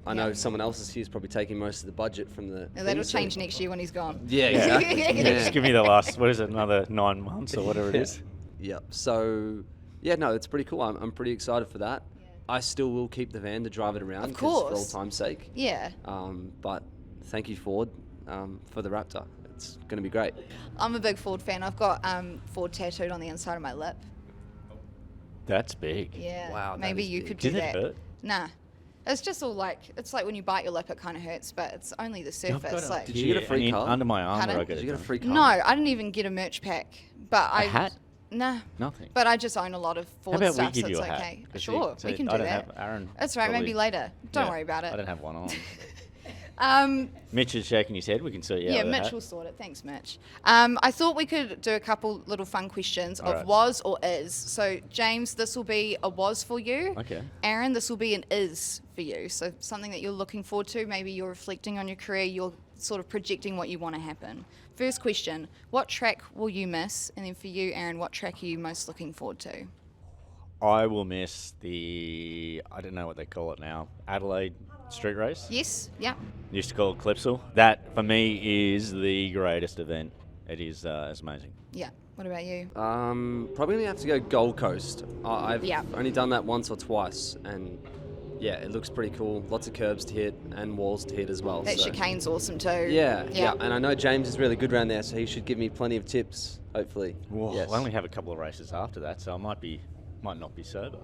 I know someone else's here's probably taking most of the budget from the. Now, that'll thing, so- change next year when he's gone. Yeah, exactly. Just give me the last, what is it, another 9 months or whatever it is. Yep. So, yeah, no, it's pretty cool. I'm pretty excited for that. I still will keep the van to drive it around. Of 'cause for course. old time's sake. Yeah. But thank you, Ford, for the Raptor. It's going to be great. I'm a big Ford fan. I've got Ford tattooed on the inside of my lip. That's big. Yeah. Wow, that Maybe is you big. could do Did it that. hurt? Nah. It's just all like, it's like when you bite your lip, it kind of hurts, but it's only the I've got surface. it Like, Did you get a here, free and car? Under my arm, Pardon? I got Did it you get a done. free car? no, I didn't even get a merch pack, but I hat? Nah. Nothing. But I just own a lot of How Ford about stuff, we give so you it's a hat? okay. 'Cause Sure, so we can I do don't that. have Aaron. That's right, maybe later. Don't Yeah, worry about it. I don't have one on. Um, Mitch is shaking his head. We can sort you yeah, out with a Mitch hat. will sort it. Thanks, Mitch. I thought we could do a couple little fun questions of Alright. was or is. So, James, this will be a was for you. Okay. Aaron, this will be an is for you. So, something that you're looking forward to. Maybe you're reflecting on your career. You're sort of projecting what you want to happen. First question, what track will you miss? And then for you, Aaron, what track are you most looking forward to? I will miss I don't know what they call it now, Adelaide street race. Yes? Yeah. Used to call it Clipsal. That, for me, is the greatest event. It is it's amazing. Yeah. What about you? Probably going to have to go Gold Coast. I've Yeah. only done that once or twice, and yeah, it looks pretty cool. Lots of curbs to hit and walls to hit as well. That so. chicane's awesome too. Yeah, and I know James is really good around there, so he should give me plenty of tips, hopefully. Well, Yes. I only have a couple of races after that, so I might not be sober.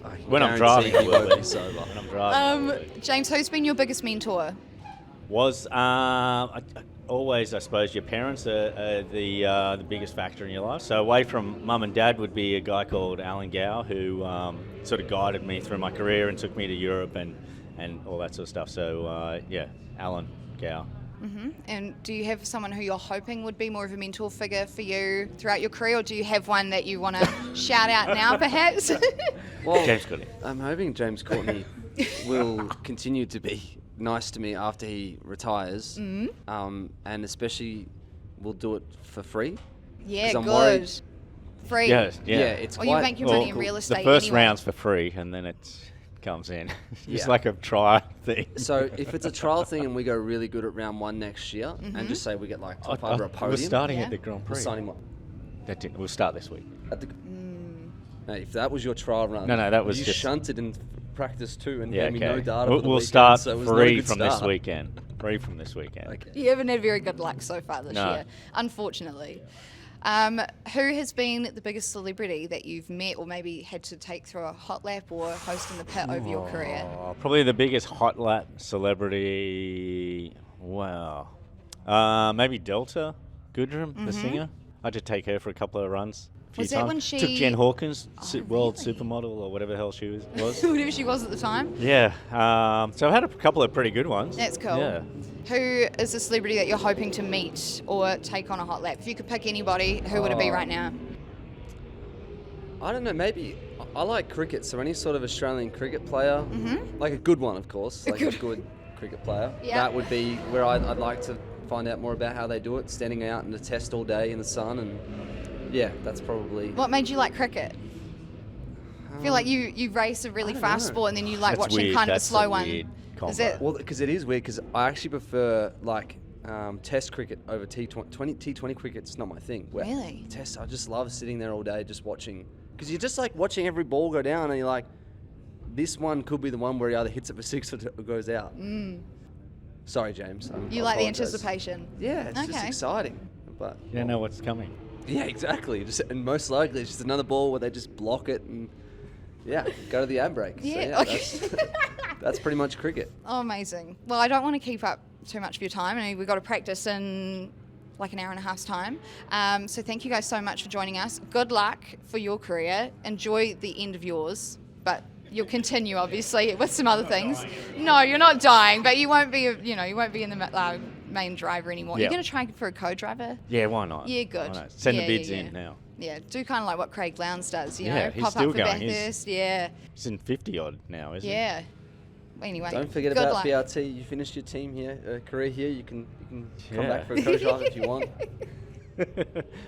I can When I'm guarantee driving, he I will won't be. be sober. When I'm driving, I will be. James, who's been your biggest mentor? Was always, I suppose, your parents are the biggest factor in your life. So away from mum and dad would be a guy called Alan Gow, who sort of guided me through my career and took me to Europe and all that sort of stuff. So yeah, Alan Gow. And do you have someone who you're hoping would be more of a mentor figure for you throughout your career, or do you have one that you want to shout out now, perhaps? Well, James Courtney. I'm hoping James Courtney will continue to be nice to me after he retires, and especially will do it for free. Yeah, 'Cause I'm good. worried- Free. Yeah. it's Well, you quite make your money in difficult. real estate The first anyway. round's for free, and then it comes in. It's Yeah. like a trial thing. So if it's a trial thing and we go really good at round one next year, and just say we get like top over a We're podium, starting Yeah. at the Grand we'll Prix. sign him up. We'll start this week. At the, Hey, if that was your trial run, No, that was you just- shunted in practice too and Yeah, gave me no okay. data. We'll, for the we'll weekend, start so it was not a free good from this start. weekend. Free from this weekend. Okay. You haven't had very good luck so far this No. year, unfortunately. Who has been the biggest celebrity that you've met or maybe had to take through a hot lap or host in the pit over your career? Oh, probably the biggest hot lap celebrity. Wow. Maybe Delta Goodrum, the singer. I had to take her for a couple of runs. A few Was that times. when Took she- Jen Hawkins, Oh, world really? supermodel or whatever the hell she was. Whatever she was at the time. Yeah. So I've had a couple of pretty good ones. That's cool. Yeah. Who is the celebrity that you're hoping to meet or take on a hot lap? If you could pick anybody, who would it be right now? I don't know. Maybe I like cricket, so any sort of Australian cricket player, like a good one, of course, like a good cricket player. Yeah. That would be where I'd like to find out more about how they do it, standing out in the test all day in the sun, and yeah, that's probably. What made you like cricket? I feel like you race a really I don't fast know. sport and then you like That's watching weird. kind of a That's slow a one. weird combo. Is it? Well, because it is weird, because I actually prefer like test cricket over T20 cricket's not my thing. Really? Test, I just love sitting there all day just watching, because you're just like watching every ball go down and you're like, this one could be the one where he either hits it for 6 or goes out. Sorry, James. You I like the apologise. anticipation? Yeah, it's just Okay. exciting. But You don't know what's coming. yeah, exactly. And most likely it's just another ball where they just block it and go to the ad break. Yeah, So, okay. that's pretty much cricket. Oh, amazing. Well, I don't want to keep up too much of your time. I mean, we've got to practice in like an hour and a half's time. So thank you guys so much for joining us. Good luck for your career. Enjoy the end of yours, but you'll continue obviously with some other things. No, you're not dying, but you won't be, you won't be in the main driver anymore. Yeah. You're going to try for a co-driver? Yeah, why not? Yeah, good. Why not? Send Yeah, the bids yeah, in yeah. now. Yeah, do kind of like what Craig Lowndes does, you know, Yeah, he's pop still up for going. Bathurst. Yeah, He's in 50 odd now, isn't yeah. Anyway, Don't forget good about luck. BRT. You finished your team here, career here. You can come Yeah. back for a co-drive if you want. he?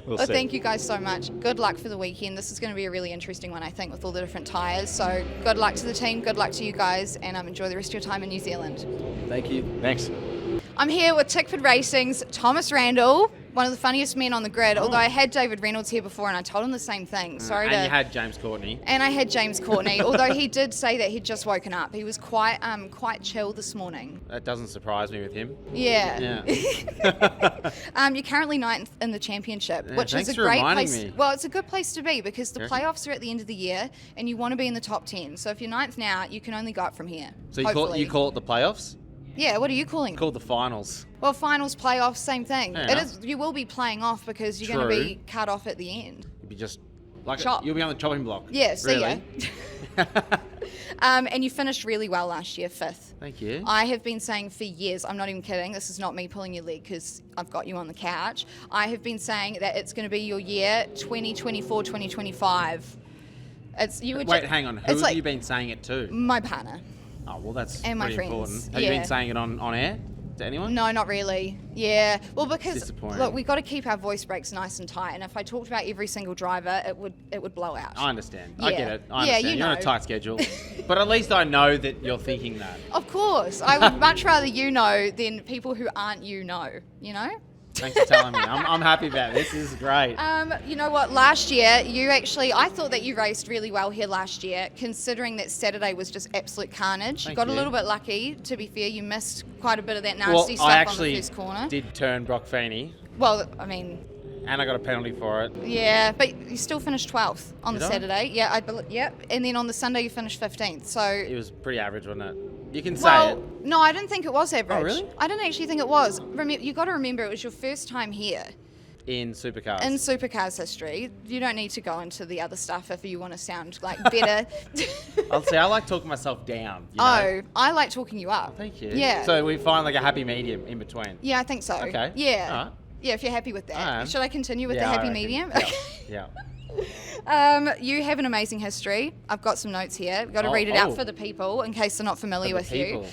We'll Well, see. thank you guys so much. Good luck for the weekend. This is going to be a really interesting one, I think, with all the different tyres. So good luck to the team, good luck to you guys, and enjoy the rest of your time in New Zealand. Thank you. Thanks. I'm here with Tickford Racing's Thomas Randle, one of the funniest men on the grid, although I had David Reynolds here before and I told him the same thing. Sorry And to... you had James Courtney. And I had James Courtney, although he did say that he'd just woken up. He was quite chill this morning. That doesn't surprise me with him. Yeah. Yeah. You're currently 9th in the championship, Yeah, which is thanks a for great reminding place. me. Well, it's a good place to be because the Yeah. playoffs are at the end of the year and you want to be in the top 10. So if you're 9th now, you can only go up from here. So you hopefully. call it the playoffs? Yeah, what are you calling it? Called the finals. Well, finals, playoffs, same thing. Fair It enough. is. You will be playing off because you're going to True. be cut off at the end. You'd be just like Chop. you'll be on the chopping block. Yeah, see really? ya. And you finished really well last year, 5th. Thank you. I have been saying for years, I'm not even kidding, this is not me pulling your leg because I've got you on the couch. I have been saying that it's going to be your year 2024, 2025. Wait, hang on. Who it's have like you been saying it to? my partner. Oh, well, that's And my pretty friends, important. Have you yeah. been saying it on air to anyone? No, not really. Yeah. Well, because Disappointing. look, we've got to keep our voice breaks nice and tight. And if I talked about every single driver, it would blow out. I understand. I Yeah. get it. I Yeah, understand. you You're on know. a tight schedule. But at least I know that you're thinking that. Of course. I would much rather you know than people who aren't you know. You know? Thanks for telling me. I'm happy about this. This is great. You know what? Last year, I thought that you raced really well here last year, considering that Saturday was just absolute carnage. You Thank got a you. little bit lucky, to be fair. You missed quite a bit of that Well, nasty stuff I on actually the first corner. did turn Brock Feeney, Well, I mean, and I got a penalty for it. yeah, but you still finished 12th on Did the I? Saturday. Yeah, Yep. And then on the Sunday, you finished 15th. So. It was pretty average, wasn't it? You can say Well, it. no, I didn't think it was average. Oh, really? I didn't actually think it was. You got to remember, it was your first time here. In Supercars. In Supercars history, you don't need to go into the other stuff if you want to sound like better. I'll say I like talking myself down. You know? Oh, I like talking you up. Thank you. Yeah. So we find like a happy medium in between. Yeah, I think so. Okay. Yeah. All right. Yeah, if you're happy with I that. am. Should I continue with Yeah, the I happy reckon. medium? Yeah. Okay. Yeah. You have an amazing history. I've got some notes here. I've got to read it out for the people in case they're not familiar For the with people. you.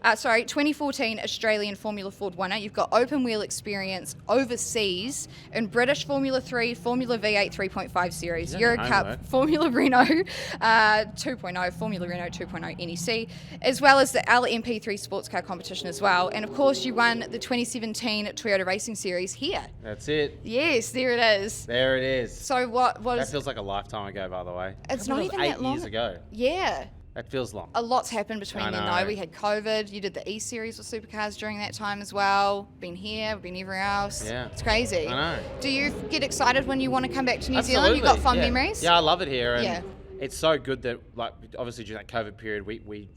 2014 Australian Formula Ford winner. You've got open wheel experience overseas in British Formula 3, Formula V8 3.5 Series, Yeah, Euro homework. Cup, Formula Renault 2.0, Formula Renault 2.0 NEC, as well as the LMP3 sports car competition as well. And of course, you won the 2017 Toyota Racing Series here. That's it. Yes, there it is. There it is. So what That is... feels like a lifetime ago, by the way. It's I not thought it even was that long. 8 years ago. Yeah. That feels long. A lot's happened between I then, know. though. We had COVID. You did the E-Series with Supercars during that time as well. Been here, been everywhere else. Yeah. It's crazy. I know. Do you get excited when you want to come back to New Zealand? You got fond yeah. memories? Yeah, I love it here. And Yeah. it's so good that, like, obviously during that COVID period, we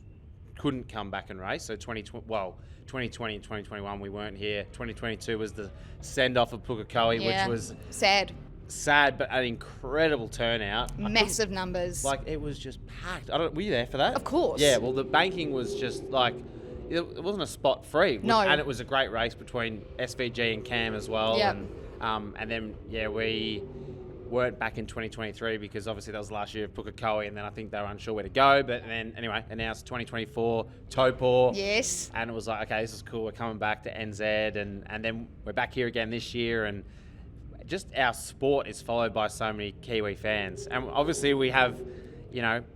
couldn't come back and race. So 2020 and 2021, we weren't here. 2022 was the send-off of Pukekohe, Yeah. which was Sad. sad, but an incredible turnout. I couldn't- Massive numbers. Like, it was just packed. Were you there for that? Of course. Yeah, well, the banking was just like, it wasn't a spot free. No. And it was a great race between SVG and Cam as well. Yep. And then, yeah, we weren't back in 2023 because obviously that was last year of Pukekohe, and then I think they were unsure where to go. But then anyway, announced 2024 Taupō. Yes. And it was like, okay, this is cool. We're coming back to NZ, and then we're back here again this year, and just our sport is followed by so many Kiwi fans, and obviously we have,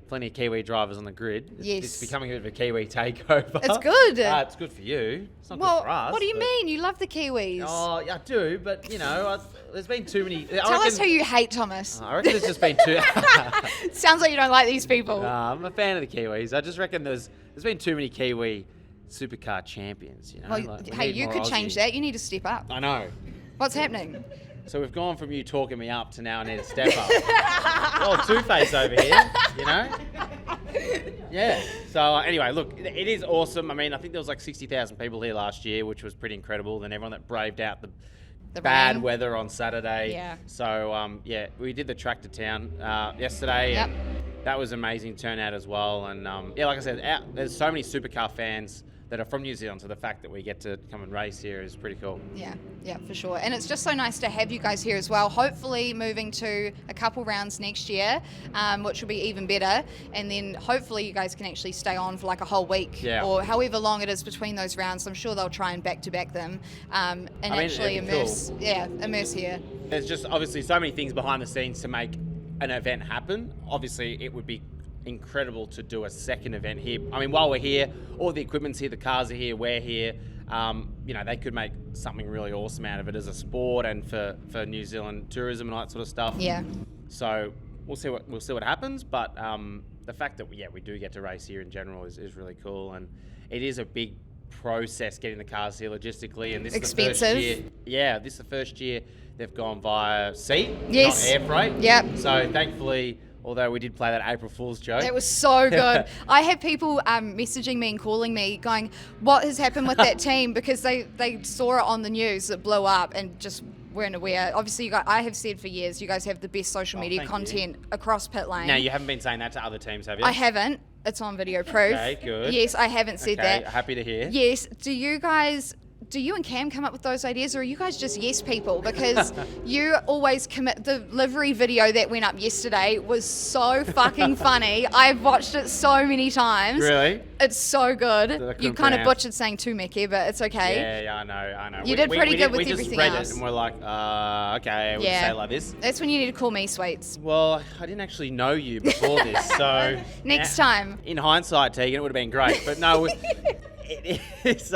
plenty of Kiwi drivers on the grid. Yes. It's becoming a bit of a Kiwi takeover. It's good. It's good for you. It's not good for us. What do you but- mean? You love the Kiwis. Oh, yeah, I do, but there's been too many. Tell us who you hate, Thomas. I reckon there's just been too. Sounds like you don't like these people. I'm a fan of the Kiwis. I just reckon there's been too many Kiwi supercar champions. Well, we hey, need you more could change Aussie. that. You need to step up. I know. What's happening? So we've gone from you talking me up to now I need to step up. Oh, Two-Face over here, Yeah. So anyway, look, it is awesome. I mean, I think there was like 60,000 people here last year, which was pretty incredible. Then everyone that braved out the bad rain. weather on Saturday. Yeah. So we did the track to town yesterday. Yep. And that was amazing turnout as well. And like I said, there's so many supercar fans that are from New Zealand, so the fact that we get to come and race here is pretty cool. Yeah, for sure. And it's just so nice to have you guys here as well. Hopefully moving to a couple rounds next year, which will be even better. And then hopefully you guys can actually stay on for like a whole week or however long it is between those rounds. I'm sure they'll try and back-to-back them actually immerse here. There's just obviously so many things behind the scenes to make an event happen. Obviously, it would be incredible to do a second event here. I mean, while we're here, all the equipment's here, the cars are here, we're here. They could make something really awesome out of it as a sport and for New Zealand tourism and all that sort of stuff. Yeah. So we'll see what happens. But the fact that we do get to race here in general is really cool, and it is a big process getting the cars here logistically. And this expensive. is the first year. Yeah, this is the first year they've gone via sea, yes, not air freight. Yep. So thankfully. Although we did play that April Fool's joke. It was so good. I had people messaging me and calling me going, what has happened with that team? Because they saw it on the news, it blew up and just weren't aware. Obviously, I have said for years, you guys have the best social media content across pit lane. Now, you haven't been saying that to other teams, have you? I haven't. It's on video proof. Okay, good. Yes, I haven't said that. Happy to hear. Yes. Do you and Cam come up with those ideas, or are you guys just yes people? Because you always commit. The livery video that went up yesterday was so fucking funny. I've watched it so many times. Really? It's so good. You kind of butchered saying Tumeke, but it's okay. Yeah, I know. You did pretty good with everything We just read else. it and we're like, okay, we'll just say it like this. That's when you need to call me Sweets. Well, I didn't actually know you before this, so... Next time. In hindsight, Tegan, it would have been great. But no, it's...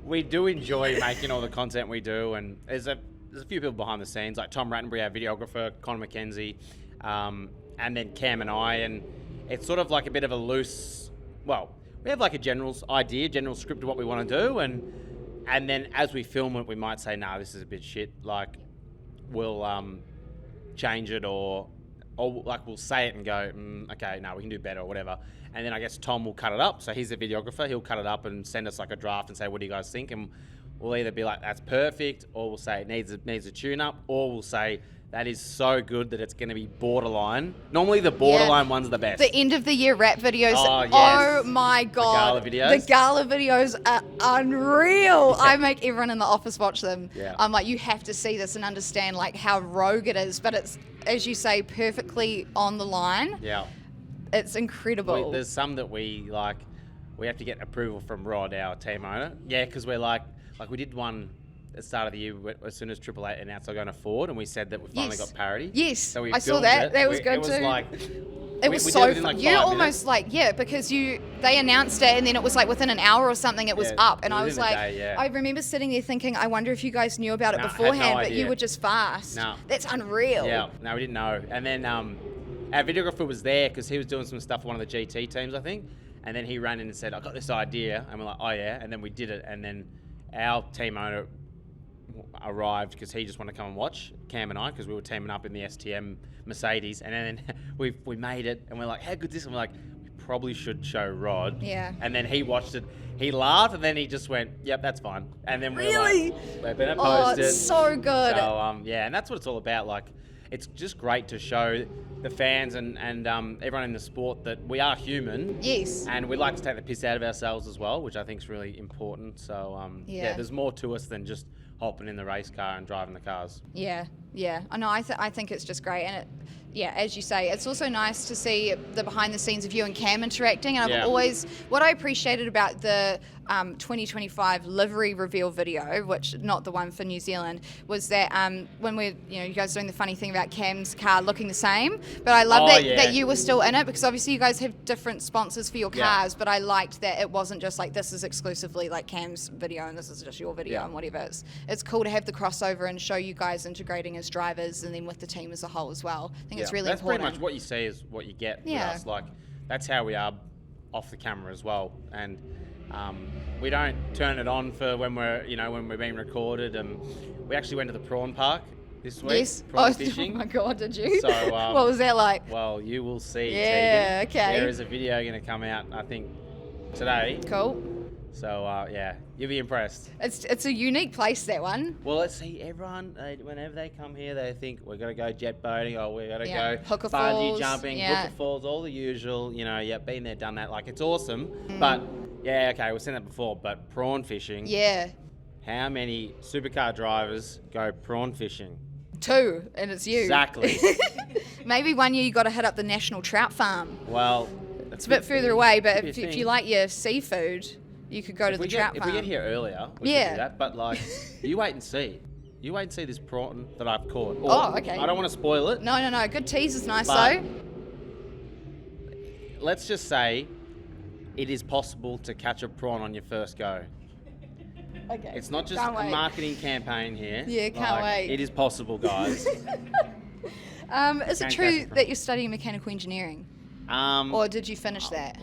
We do enjoy making all the content we do, and there's a few people behind the scenes, like Tom Rattenbury, our videographer, Connor McKenzie, and then Cam and I, and it's sort of like a bit of a loose, we have like a general script of what we want to do, and then as we film it, we might say, nah, this is a bit shit, like, we'll change it, or like we'll say it and go, okay, no, we can do better or whatever. And then I guess Tom will cut it up. So he's the videographer. He'll cut it up and send us like a draft and say, what do you guys think? And we'll either be like, that's perfect, or we'll say it needs a tune-up, or we'll say that is so good that it's going to be borderline. Normally the borderline one's the best. The end of the year rap videos. Oh, yes. Oh my God. The gala videos. The gala videos are unreal. I make everyone in the office watch them. Yeah. I'm like, you have to see this and understand like how rogue it is. But it's, as you say, perfectly on the line. Yeah. It's incredible. There's some that we have to get approval from Rod, our team owner. Yeah, because we're like we did one at the start of the year as soon as Triple Eight announced they're going to Ford, and we said that we finally got parity. Yes, so we I saw filmed that. it. That was good it too. Was like, it was we so did it within fun. like You 5 almost minutes. because they announced it and then it was like within an hour or something it was up, and I was within like, a day, I remember sitting there thinking, I wonder if you guys knew about it No, had no beforehand, but you idea. were just fast. No. That's unreal. Yeah, no, we didn't know. And then our videographer was there because he was doing some stuff for one of the GT teams, I think. And then he ran in and said, I got this idea. And we're like, oh yeah. And then we did it. And then our team owner arrived because he just wanted to come and watch, Cam and I, because we were teaming up in the STM Mercedes. And then we made it. And we're like, how good is this? And we're like, we probably should show Rod. Yeah. And then he watched it. He laughed and then he just went, yep, that's fine. And then Really? we're going to Oh, post it. it's so good. So, yeah, and that's what it's all about. Like, it's just great to show the fans and everyone in the sport that we are human. Yes. And we like to take the piss out of ourselves as well, which I think is really important. So, Yeah. there's more to us than just hopping in the race car and driving the cars. Yeah, yeah. I know. I think it's just great, and yeah, as you say, it's also nice to see the behind the scenes of you and Cam interacting. And I've always, what I appreciated about the 2025 livery reveal video, which not the one for New Zealand, was that when we're, you guys doing the funny thing about Cam's car looking the same. But I love that you were still in it, because obviously you guys have different sponsors for your cars. But I liked that it wasn't just like, this is exclusively like Cam's video and this is just your video and whatever. It's cool to have the crossover and show you guys integrating as drivers and then with the team as a whole as well. I think it's really important. That's pretty much what you see is what you get with us. Like, that's how we are off the camera as well. And we don't turn it on for when we're, when we're being recorded. We actually went to the prawn park this week. Yes. Prawn fishing. Oh my God, did you? So, what was that like? Well, you will see. Yeah, Tegan. okay. There is a video going to come out, I think, today. Cool. So, you'll be impressed. It's a unique place, that one. Well, let's see, everyone, whenever they come here, they think we're going to go jet boating, or we're going to go Hooker bungee falls, jumping, yeah. hooker falls, all the usual, been there, done that. Like, it's awesome. But, we've seen that before, but prawn fishing. Yeah. How many supercar drivers go prawn fishing? 2, and it's you. Exactly. Maybe one year you got to hit up the National Trout Farm. Well, it's a bit further away, but if you like your seafood, you could go to the trout farm. If we get here earlier, we could do that. But, like, you wait and see. You wait and see this prawn that I've caught. Oh, okay. I don't want to spoil it. No. Good tease is nice, But though. Let's just say it is possible to catch a prawn on your first go. Okay. It's not just Can't a wait. marketing campaign here. Yeah, can't wait. It is possible, guys. Is it Can catch true a prawn. that you're studying mechanical engineering? Or did you finish that?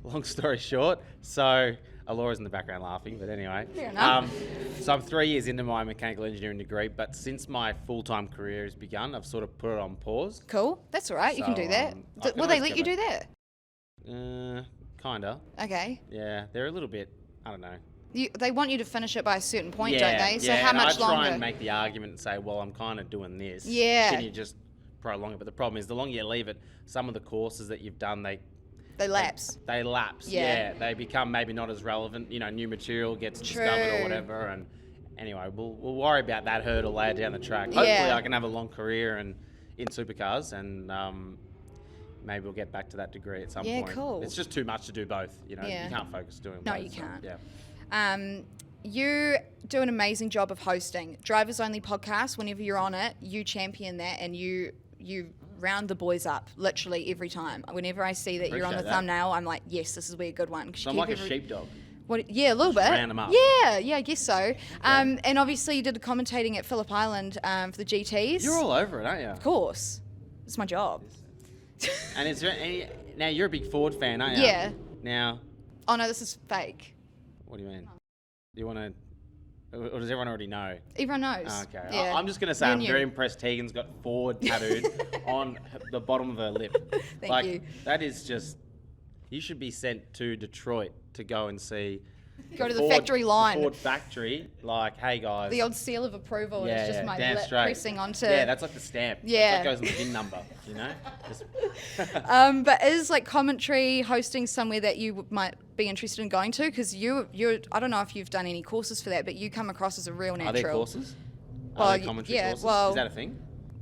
Long story short, so Alora's in the background laughing, but anyway. Fair enough. So I'm 3 years into my mechanical engineering degree, but since my full-time career has begun, I've sort of put it on pause. Cool. That's all right. You can So, do that. I can Will they always let you get do that? Kinda. Okay. Yeah, they're a little bit, I don't know. They want you to finish it by a certain point, Yeah, don't they? So yeah, how and much I try longer? and make the argument and say, well, I'm kind of doing this. Yeah. Can you just prolong it? But the problem is, the longer you leave it, some of the courses that you've done, they lapse. They lapse. Yeah. Yeah. They become maybe not as relevant. New material gets discovered or whatever. And anyway, we'll worry about that hurdle later down the track. Hopefully, I can have a long career in supercars, and maybe we'll get back to that degree at some point. Yeah, cool. It's just too much to do both. Yeah. You can't focus doing both. No, you can't. Yeah. You do an amazing job of hosting. Drivers Only podcast, whenever you're on it, you champion that and you round the boys up literally every time. Whenever I see that you're on the Appreciate that. thumbnail, I'm like, yes, this is a good one. 'Cause So you I'm keep like a sheepdog. What? Yeah, a little Just bit. round 'em up. Yeah, I guess so. And obviously you did the commentating at Phillip Island for the GTs. You're all over it, aren't you? Of course. It's my job. And is there any... Now, you're a big Ford fan, aren't you? Yeah. Now, Oh, no, this is fake. what do you mean? Do you want to... Or does everyone already know? Everyone knows. Okay. Yeah. I'm just going to say Me I'm and very you. impressed Tegan's got Ford tattooed on the bottom of her lip. Thank you. That is just... You should be sent to Detroit to go and see... Go to the factory line. Ford factory. Like, hey, guys. The old seal of approval, and it's just my damn lip straight. pressing onto... Yeah, that's like the stamp. Yeah. That goes on the VIN number, Just... But is like commentary hosting somewhere that you might be interested in going to? Because you're I don't know if you've done any courses for that, but you come across as a real natural. Are there courses? Well, Are there commentary yeah, courses? well- Is that a thing?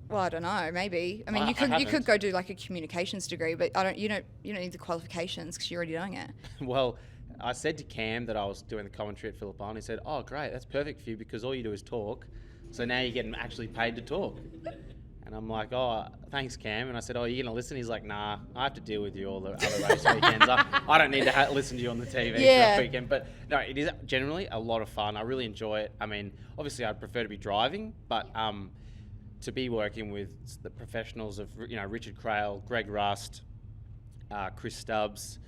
Well, I don't know. Maybe. I mean, I you could haven't. go do like a communications degree, but you don't need the qualifications because you're already doing it. Well, I said to Cam that I was doing the commentary at Phillip Island. He said, "Oh, great, that's perfect for you because all you do is talk. So now you're getting actually paid to talk." And I'm like, "Oh, thanks, Cam." And I said, "Oh, you're gonna listen?" He's like, "Nah, I have to deal with you all the other race weekends. I don't need to listen to you on the TV Yeah. for a weekend." But no, it is generally a lot of fun. I really enjoy it. I mean, obviously, I'd prefer to be driving, but to be working with the professionals of Richard Crail, Greg Rust, Chris Stubbs.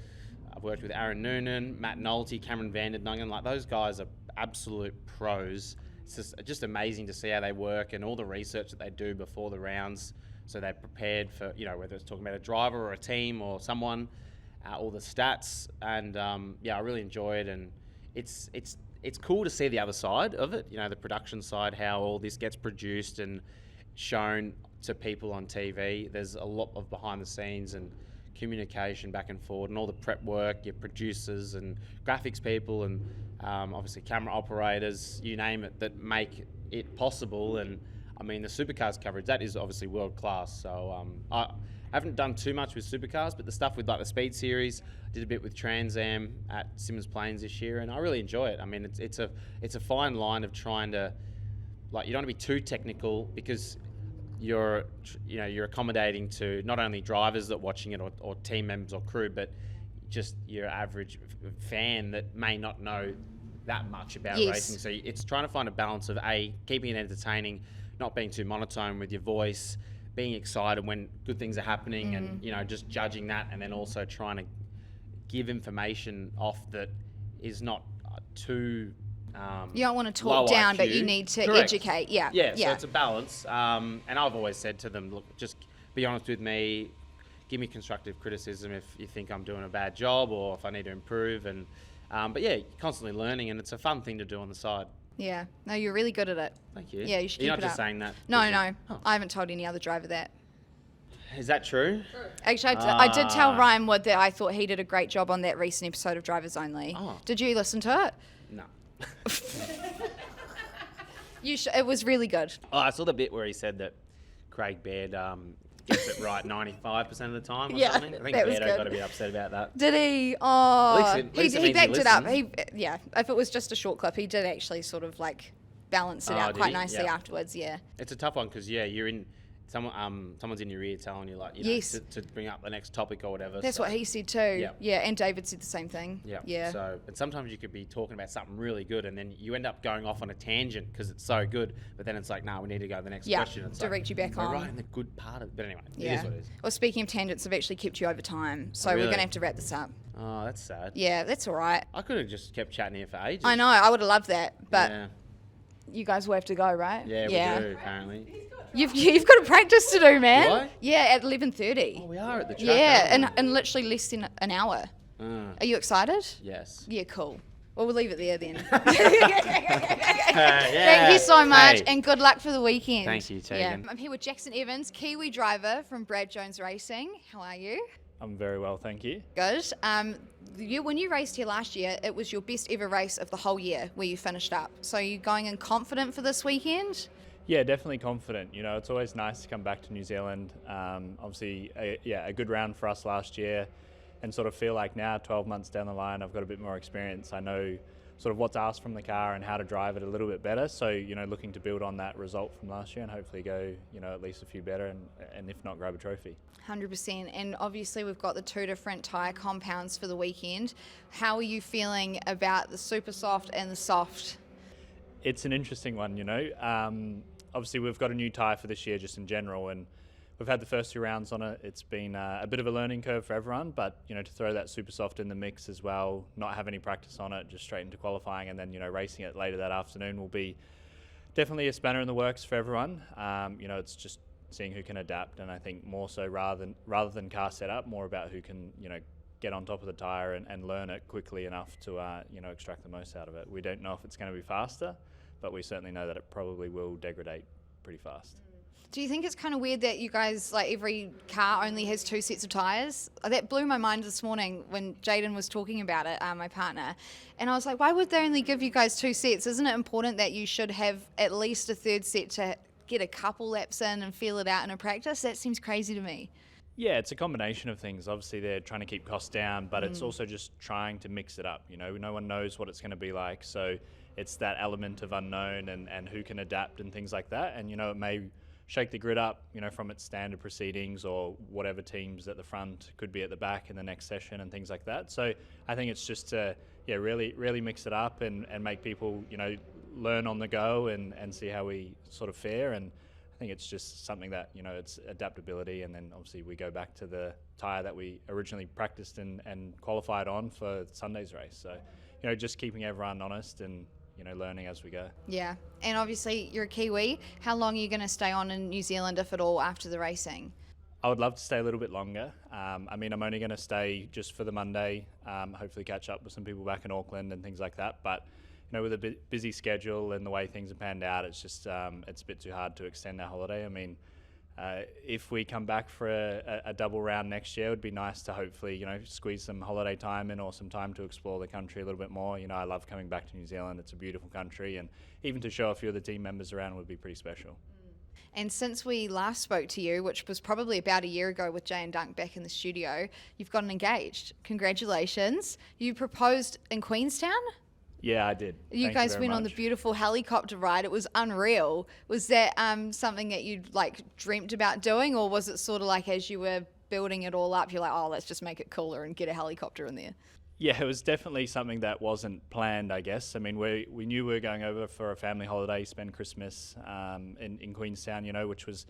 I've worked with Aaron Noonan, Matt Nolte, Cameron Vanderdungen. Like, those guys are absolute pros. It's just amazing to see how they work and all the research that they do before the rounds. So they're prepared for, whether it's talking about a driver or a team or someone, all the stats. And I really enjoy it. And it's cool to see the other side of it, the production side, how all this gets produced and shown to people on TV. There's a lot of behind the scenes and communication back and forward, and all the prep work, your producers and graphics people, and obviously camera operators, you name it, that make it possible. And I mean, the Supercars coverage, that is obviously world class. So I haven't done too much with Supercars, but the stuff with like the Speed Series, did a bit with Trans Am at Simmons Plains this year, and I really enjoy it. I mean, it's a fine line of trying to, like, you don't want to be too technical, because you're accommodating to not only drivers that are watching it, or team members or crew, but just your average fan that may not know that much about racing. So it's trying to find a balance of keeping it entertaining, not being too monotone with your voice, being excited when good things are happening, and just judging that, and then also trying to give information off that is not too you don't want to talk down, but you need to educate. Yeah. So it's a balance. And I've always said to them, look, just be honest with me. Give me constructive criticism if you think I'm doing a bad job, or if I need to improve. And but yeah, constantly learning, and it's a fun thing to do on the side. Yeah. No, you're really good at it. Thank you. Yeah, you should keep it up. You're not just saying that? No. I haven't told any other driver that. Is that true? Actually, I did tell Ryan Wood that I thought he did a great job on that recent episode of Drivers Only. Oh. Did you listen to it? No. It was really good. Oh, I saw the bit where he said that Craig Baird gets it right 95% of the time or something. I think Beardo got a bit upset about that. Did he? Oh, At least it he means backed it up. listens. If it was just a short clip, he did actually sort of like balance it out did quite he? nicely Yeah. afterwards. Yeah. It's a tough one because you're in someone's in your ear telling you, like, Yes. to bring up the next topic or whatever. That's what he said too. Yeah, and David said the same thing. Yeah. So, and sometimes you could be talking about something really good, and then you end up going off on a tangent because it's so good. But then it's like, no, we need to go to the next question. It's direct you back we're on. right in the good part of it. But anyway, Yeah. it is what it is. Well, speaking of tangents, I've actually kept you over time, so we're really? going to have to wrap this up. Oh, that's sad. Yeah, that's all right. I could have just kept chatting here for ages. I know, I would have loved that, but Yeah, you guys will have to go, right? we do, apparently. You've got a practice to do, man. Do I? Yeah, at 11:30. Oh, we are at the track. Yeah, aren't we? in literally less than an hour. Are you excited? Yes. Yeah, cool. Well, we'll leave it there then. Yeah. Thank you so much, Hey. and good luck for the weekend. Thank you, Tegan. I'm here with Jaxon Evans, Kiwi driver from Brad Jones Racing. How are you? I'm very well, thank you. Good. When you raced here last year, it was your best ever race of the whole year where you finished up. So are you going in confident for this weekend? Yeah, definitely confident. You know, it's always nice to come back to New Zealand. Obviously, a good round for us last year, and sort of feel like now, 12 months down the line, I've got a bit more experience. I know sort of what's asked from the car and how to drive it a little bit better. So, looking to build on that result from last year and hopefully go, at least a few better and if not, grab a trophy. 100%. And obviously we've got the two different tyre compounds for the weekend. How are you feeling about the super soft and the soft? It's an interesting one, obviously we've got a new tyre for this year just in general, and we've had the first 2 rounds on it. It's been a bit of a learning curve for everyone, but to throw that super soft in the mix as well, not have any practice on it, just straight into qualifying, and then racing it later that afternoon will be definitely a spanner in the works for everyone. It's just seeing who can adapt, and I think more so rather than car setup, more about who can get on top of the tyre and learn it quickly enough to extract the most out of it. We don't know if it's going to be faster, but we certainly know that it probably will degrade pretty fast. Do you think it's kind of weird that you guys, like, every car only has 2 sets of tyres? That blew my mind this morning when Jaden was talking about it, my partner. And I was like, why would they only give you guys 2 sets? Isn't it important that you should have at least a 3rd set to get a couple laps in and feel it out in a practice? That seems crazy to me. Yeah, it's a combination of things. Obviously, they're trying to keep costs down, but it's also just trying to mix it up. No one knows what it's going to be like, so it's that element of unknown and who can adapt and things like that. And, it may shake the grid up, from its standard proceedings or whatever teams at the front could be at the back in the next session and things like that. So I think it's just to, really mix it up and make people, learn on the go and see how we sort of fare. And I think it's just something that, it's adaptability, and then obviously we go back to the tyre that we originally practiced and qualified on for Sunday's race. So, just keeping everyone honest and, learning as we go. Yeah, and obviously you're a Kiwi. How long are you going to stay on in New Zealand, if at all, after the racing? I would love to stay a little bit longer. I'm only going to stay just for the Monday, hopefully catch up with some people back in Auckland and things like that. But, with a busy schedule and the way things have panned out, it's just it's a bit too hard to extend our holiday. If we come back for a double round next year, it would be nice to hopefully, squeeze some holiday time in or some time to explore the country a little bit more. I love coming back to New Zealand. It's a beautiful country, and even to show a few of the team members around would be pretty special. And since we last spoke to you, which was probably about a year ago with Jay and Dunk back in the studio, you've gotten engaged. Congratulations. You proposed in Queenstown? Yeah, I did. You Thank guys very went on the much. beautiful helicopter ride. It was unreal. Was that something that you'd dreamt about doing, or was it sort of like as you were building it all up, you're like, oh, let's just make it cooler and get a helicopter in there? Yeah, it was definitely something that wasn't planned, I guess. I mean, we knew we were going over for a family holiday, spend Christmas in Queenstown, which was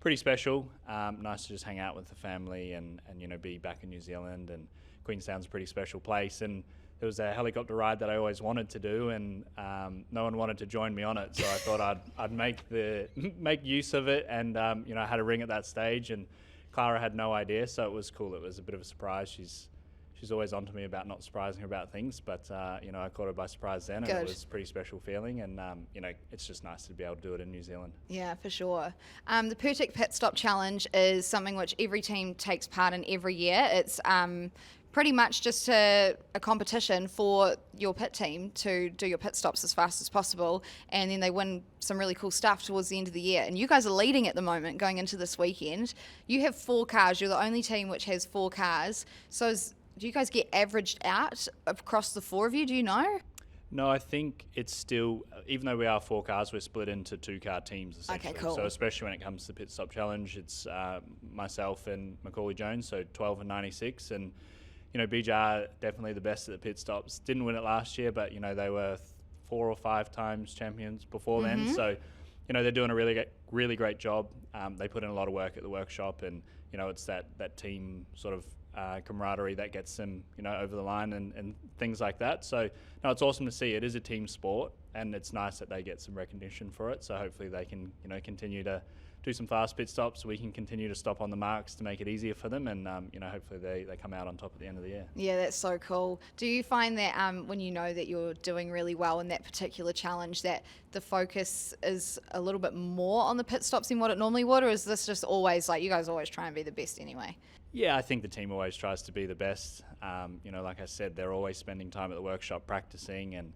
pretty special. Nice to just hang out with the family and be back in New Zealand. And Queenstown's a pretty special place. And there was a helicopter ride that I always wanted to do, and no one wanted to join me on it. So I thought I'd make use of it. And, I had a ring at that stage, and Clara had no idea. So it was cool. It was a bit of a surprise. She's always on to me about not surprising her about things, but, I caught her by surprise then, and Good. it was a pretty special feeling, and, it's just nice to be able to do it in New Zealand. Yeah, for sure. The Pertic Pit Stop Challenge is something which every team takes part in every year. It's pretty much just a competition for your pit team to do your pit stops as fast as possible, and then they win some really cool stuff towards the end of the year. And you guys are leading at the moment going into this weekend. You have 4 cars. You're the only team which has 4 cars. So do you guys get averaged out across the 4 of you? Do you know? No, I think it's still, even though we are 4 cars, we're split into 2-car teams essentially. Okay, cool. So especially when it comes to the Pit Stop Challenge, it's myself and Macaulay Jones, so 12 and 96. And, BJR definitely the best at the pit stops. Didn't win it last year, but, they were 4 or 5 times champions before then. So, they're doing a really great job. They put in a lot of work at the workshop, and, it's that team sort of camaraderie that gets them, over the line and things like that. So, no, it's awesome to see. It is a team sport, and it's nice that they get some recognition for it. So hopefully they can, continue to do some fast pit stops. We can continue to stop on the marks to make it easier for them, and hopefully they come out on top at the end of the year. Yeah, that's so cool. Do you find that when you know that you're doing really well in that particular challenge, that the focus is a little bit more on the pit stops than what it normally would, or is this just always you guys always try and be the best anyway? Yeah, I think the team always tries to be the best. Like I said, they're always spending time at the workshop practicing and,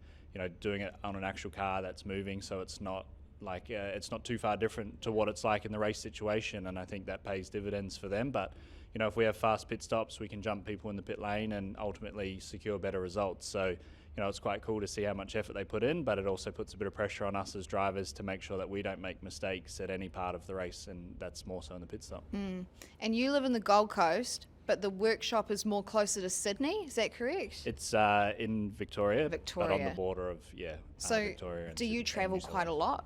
doing it on an actual car that's moving, so it's not it's not too far different to what it's like in the race situation, and I think that pays dividends for them. But, if we have fast pit stops, we can jump people in the pit lane and ultimately secure better results. So, it's quite cool to see how much effort they put in, but it also puts a bit of pressure on us as drivers to make sure that we don't make mistakes at any part of the race, and that's more so in the pit stop. And you live in the Gold Coast, but the workshop is more closer to Sydney, is that correct? It's in Victoria, but on the border of, So Victoria. And do you Sydney and travel New Zealand. quite a lot?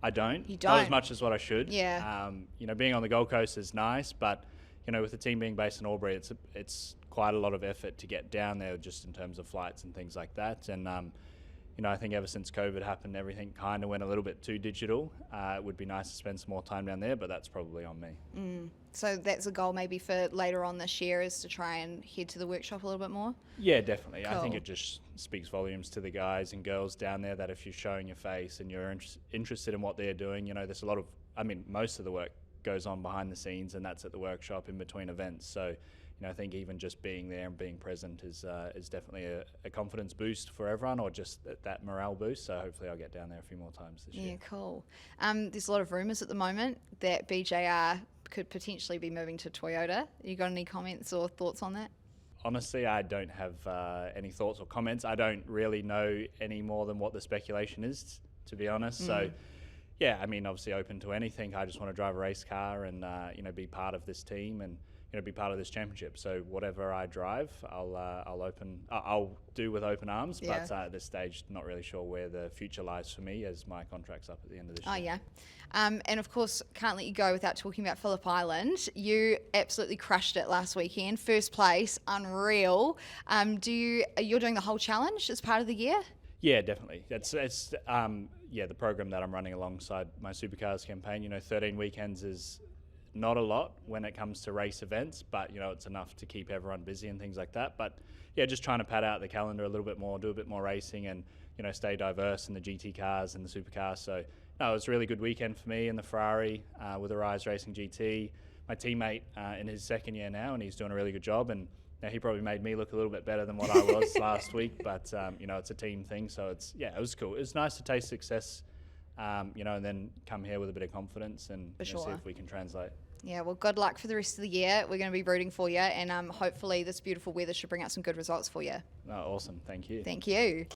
I don't. You Not as don't? much as what I should. Yeah. Being on the Gold Coast is nice, but, with the team being based in Albury, it's quite a lot of effort to get down there just in terms of flights and things like that. And, I think ever since COVID happened, everything kind of went a little bit too digital. It would be nice to spend some more time down there, but that's probably on me. So that's a goal maybe for later on this year, is to try and head to the workshop a little bit more? Yeah, definitely. I think Cool. it just speaks volumes to the guys and girls down there that if you're showing your face and you're interested in what they're doing, there's a lot of, most of the work goes on behind the scenes, and that's at the workshop in between events. So, I think even just being there and being present is definitely a confidence boost for everyone, or just that morale boost. So hopefully I'll get down there a few more times this year. Yeah, cool. There's a lot of rumours at the moment that BJR could potentially be moving to Toyota. You got any comments or thoughts on that? Honestly, I don't have any thoughts or comments. I don't really know any more than what the speculation is, to be honest. So, yeah, obviously open to anything. I just want to drive a race car and, be part of this team and, be part of this championship. So whatever I drive, I'll do with open arms. Yeah. But at this stage, not really sure where the future lies for me, as my contract's up at the end of this year. Oh, yeah. And of course, can't let you go without talking about Phillip Island. You absolutely crushed it last weekend. First place, unreal. You're doing the whole challenge as part of the year? Yeah, definitely. It's the program that I'm running alongside my Supercars campaign. 13 weekends is not a lot when it comes to race events, but it's enough to keep everyone busy and things like that. But yeah, just trying to pad out the calendar a little bit more, do a bit more racing, and stay diverse in the GT cars and the Supercars. So no, it was a really good weekend for me in the Ferrari with the Rise Racing GT. My teammate in his second year now, and he's doing a really good job. And he probably made me look a little bit better than what I was last week. But it's a team thing, so it was cool. It was nice to taste success, and then come here with a bit of confidence and see if we can translate. Yeah, well, good luck for the rest of the year. We're going to be rooting for you, and hopefully this beautiful weather should bring out some good results for you. Oh, awesome. Thank you. Thank you.